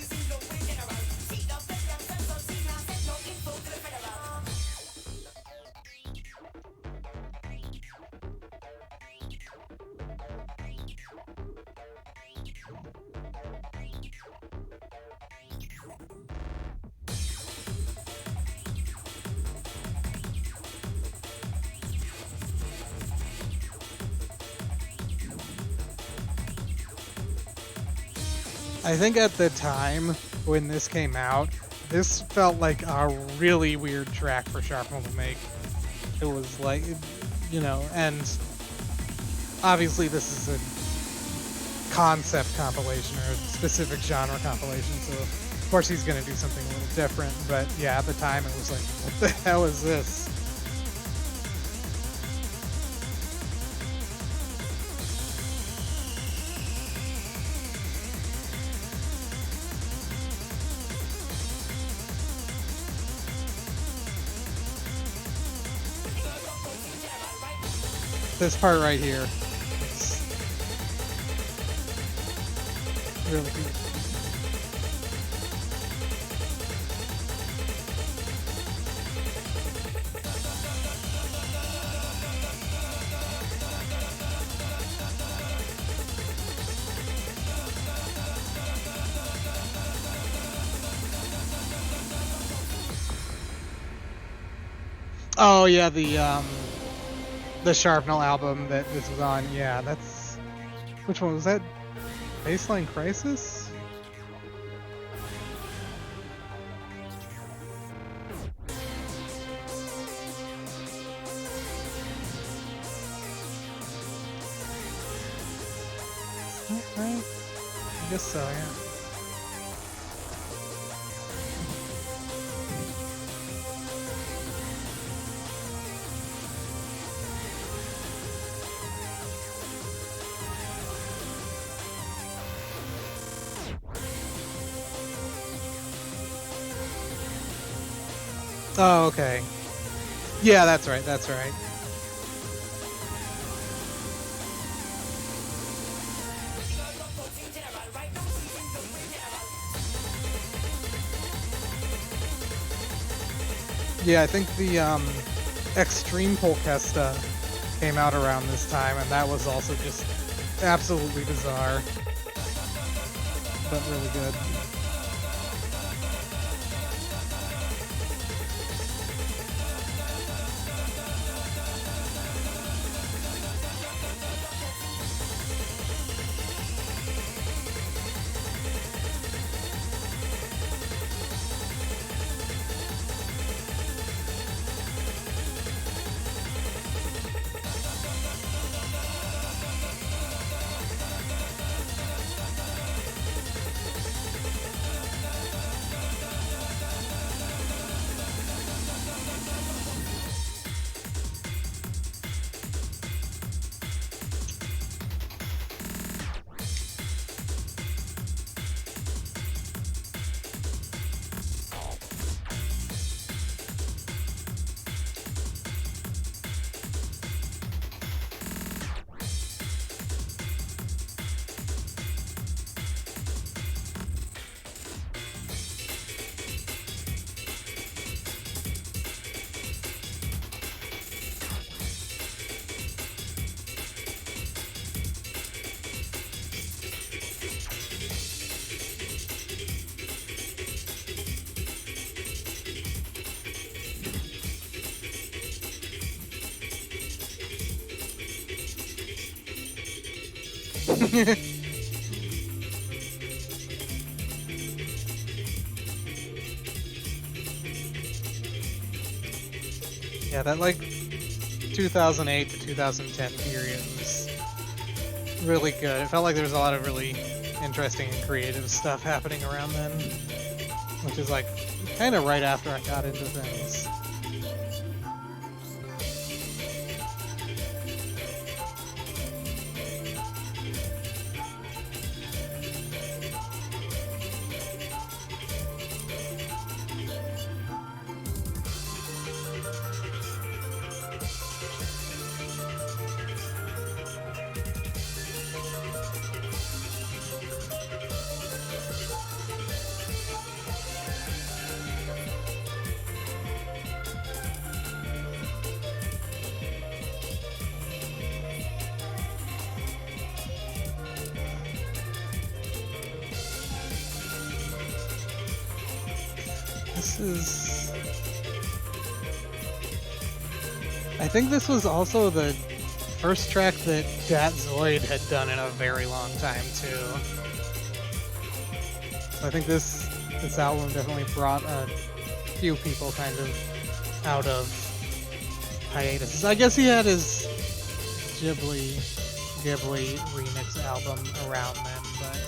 I think at the time when this came out, this felt like a really weird track for Sharpnel to make. It was like, you know, and obviously this is a concept compilation or a specific genre compilation, so of course he's going to do something a little different, but yeah, at the time it was like, what the hell is this? This part right here is really good. Oh yeah, the Sharpnel album that this was on. Yeah, that's, which one was that? Baseline Crisis? Is that right? I guess so, yeah. Oh, okay. Yeah, that's right, that's right. Yeah, I think the Extreme Polkesta came out around this time, and that was also just absolutely bizarre, but really good. Yeah, that like 2008 to 2010 period was really good. It felt like there was a lot of really interesting and creative stuff happening around then, which is like kind of right after I got into things. This is... I think this was also the first track that Dat Zoid had done in a very long time, too. I think this album definitely brought a few people kind of out of hiatus. I guess he had his Ghibli remix album around then, but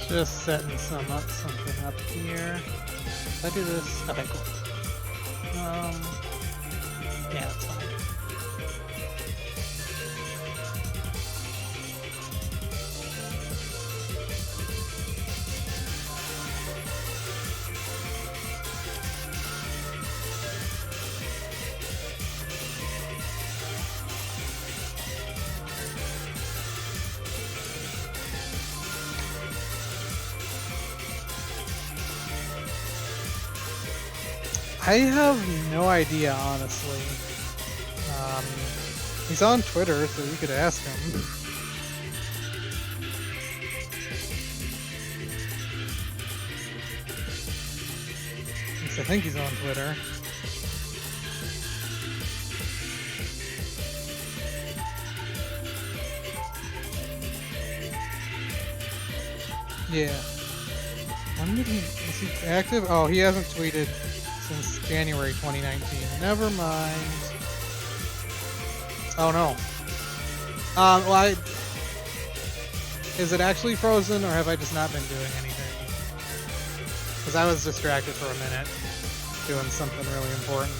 just setting something up here. If I do this, okay, cool. Yeah, that's fine. I have no idea, honestly. He's on Twitter, so you could ask him. At least I think he's on Twitter. Yeah. When did is he active? Oh, he hasn't tweeted since January 2019. Never mind. Oh no. Well, is it actually frozen, or have I just not been doing anything? Because I was distracted for a minute doing something really important.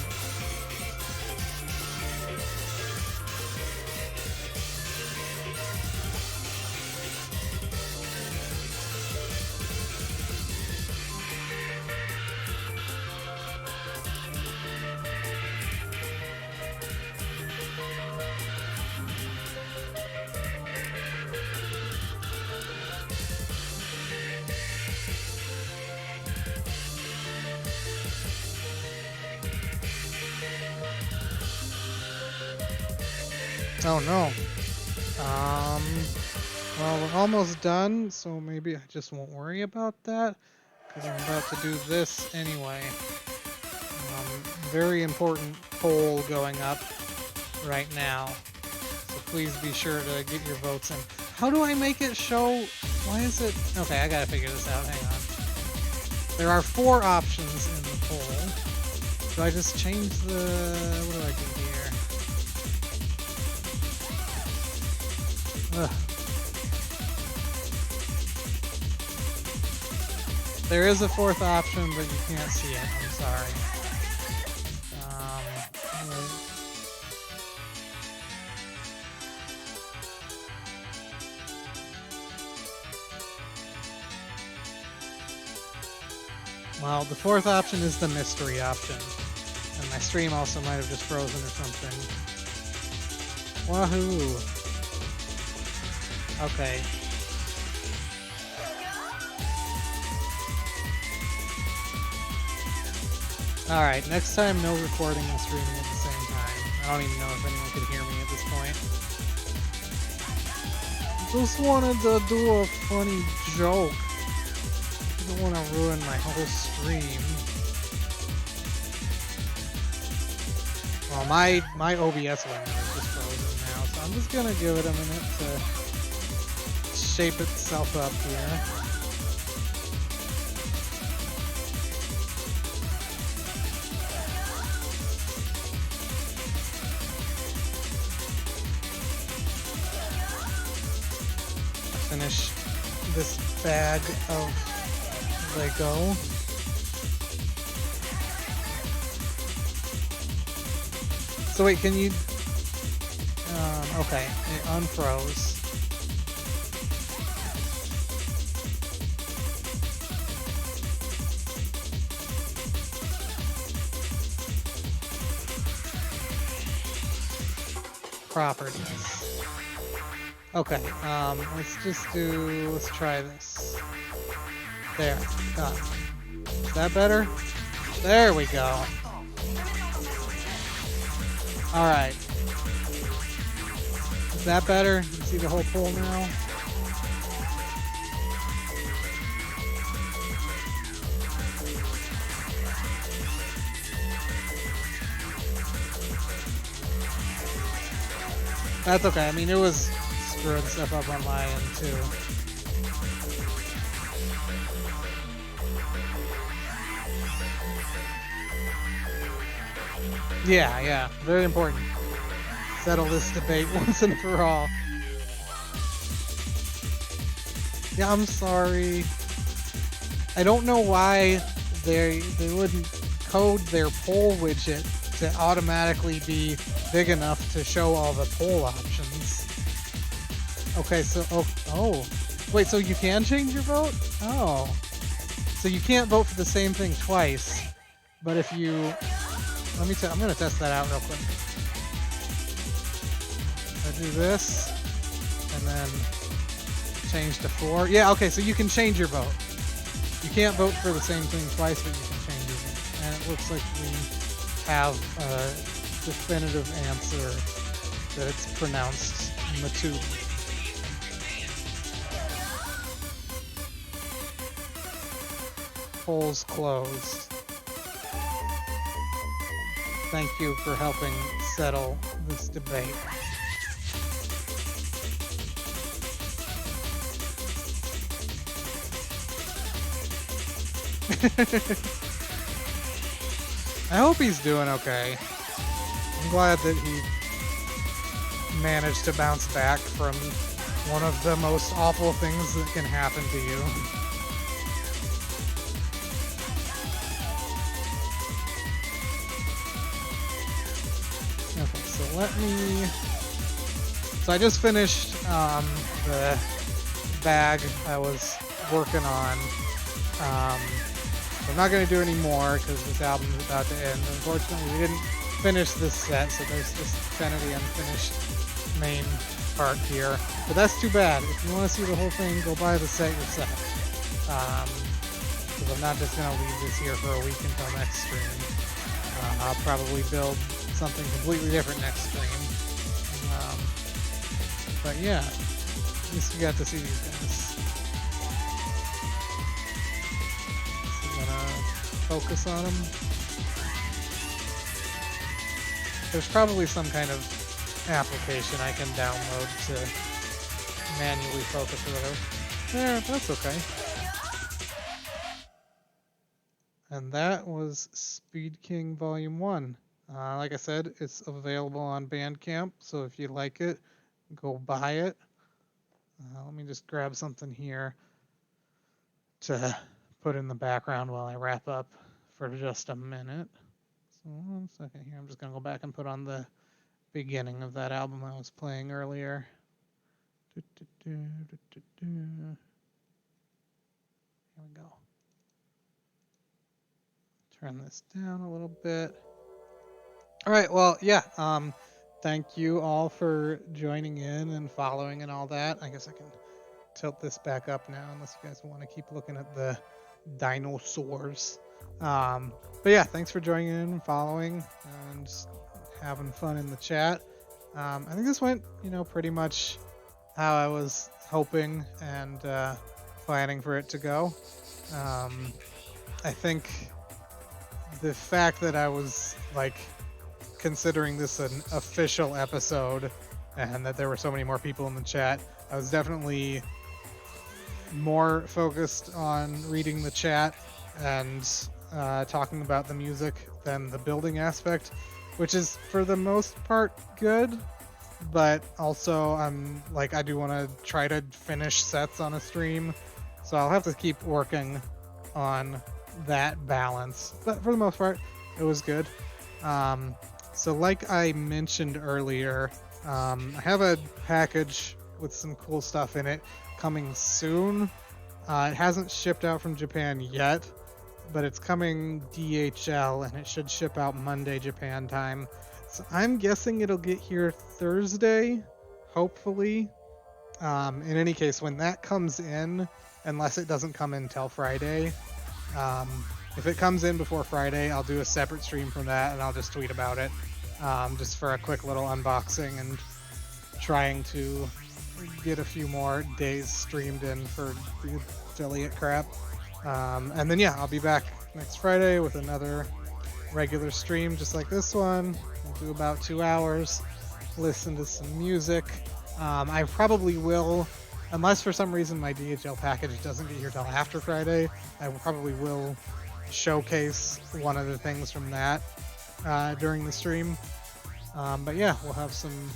Oh no. Well, we're almost done, so maybe I just won't worry about that, because I'm about to do this anyway. Very important poll going up right now, so please be sure to get your votes in. How do I make it show? Why is it? Okay, I gotta figure this out. Hang on. There are 4 options in the poll. Do I just change the? What do I do here? Ugh. There is a 4th option, but you can't see it. I'm sorry. Well, the fourth option is the mystery option. And my stream also might have just frozen or something. Wahoo! Okay. Alright, next time no recording and streaming at the same time. I don't even know if anyone could hear me at this point. Just wanted to do a funny joke. I don't want to ruin my whole stream. Well, my OBS window is just frozen now, so I'm just gonna give it a minute to shape itself up here. Finish this bag of Lego. So wait, can you? Okay, it unfroze. Properties. Okay, let's try this. There, done. Is that better? There we go. Alright. Is that better? You see the whole pole now? That's okay. I mean, it was screwing stuff up on my end, too. Yeah. Very important. Settle this debate once and for all. Yeah, I'm sorry. I don't know why they wouldn't code their poll widget to automatically be big enough to show all the poll options. Okay, so oh. Wait, so you can change your vote? Oh. So you can't vote for the same thing twice. But if you I'm gonna test that out real quick. I do this, and then change to 4. Yeah, okay, so you can change your vote. You can't vote for the same thing twice, but you can change your vote. And it looks like we have a definitive answer that it's pronounced Matu. Polls closed. Thank you for helping settle this debate. I hope he's doing okay. I'm glad that he managed to bounce back from one of the most awful things that can happen to you. Okay, so let me... So I just finished the bag I was working on. I'm not going to do any more because this album is about to end. Unfortunately, we didn't finish this set, so there's just kind of the unfinished main part here. But that's too bad. If you want to see the whole thing, go buy the set yourself. Because I'm not just going to leave this here for a week until next stream. I'll probably build something completely different next stream. But yeah, at least you got to see these guys. Focus on them. There's probably some kind of application I can download to manually focus or whatever. There, that's okay. And that was Speedking Volume 1. Like I said, it's available on Bandcamp, so if you like it, go buy it. Let me just grab something here to put in the background while I wrap up for just a minute. So 1 second here. I'm just going to go back and put on the beginning of that album I was playing earlier. Here we go. turn this down a little bit. All right, well, yeah. Thank you all for joining in and following and all that. I guess I can tilt this back up now, unless you guys want to keep looking at the dinosaurs. But yeah, thanks for joining in and following and having fun in the chat. I think this went, pretty much how I was hoping and planning for it to go. I think the fact that I was considering this an official episode and that there were so many more people in the chat, I was definitely more focused on reading the chat and talking about the music than the building aspect, which is for the most part good, but also I do want to try to finish sets on a stream, so I'll have to keep working on that balance, but for the most part it was good. So like I mentioned earlier, I have a package with some cool stuff in it coming soon. It hasn't shipped out from Japan yet, but it's coming DHL and it should ship out Monday Japan time. So I'm guessing it'll get here Thursday, hopefully. In any case, when that comes in, unless it doesn't come in till Friday, if it comes in before Friday, I'll do a separate stream from that and I'll just tweet about it, just for a quick little unboxing and trying to get a few more days streamed in for the affiliate crap. And then yeah, I'll be back next Friday with another regular stream just like this one. We'll do about 2 hours, listen to some music. I probably will, unless for some reason my DHL package doesn't get here till after Friday, I probably will showcase one of the things from that during the stream. But yeah, we'll have some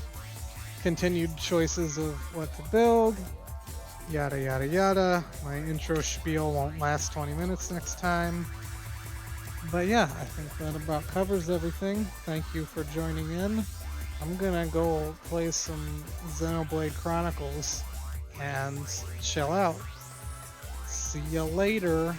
continued choices of what to build, yada yada yada. My intro spiel won't last 20 minutes next time. But yeah, I think that about covers everything. Thank you for joining in. I'm gonna go play some Xenoblade Chronicles and chill out. See ya later.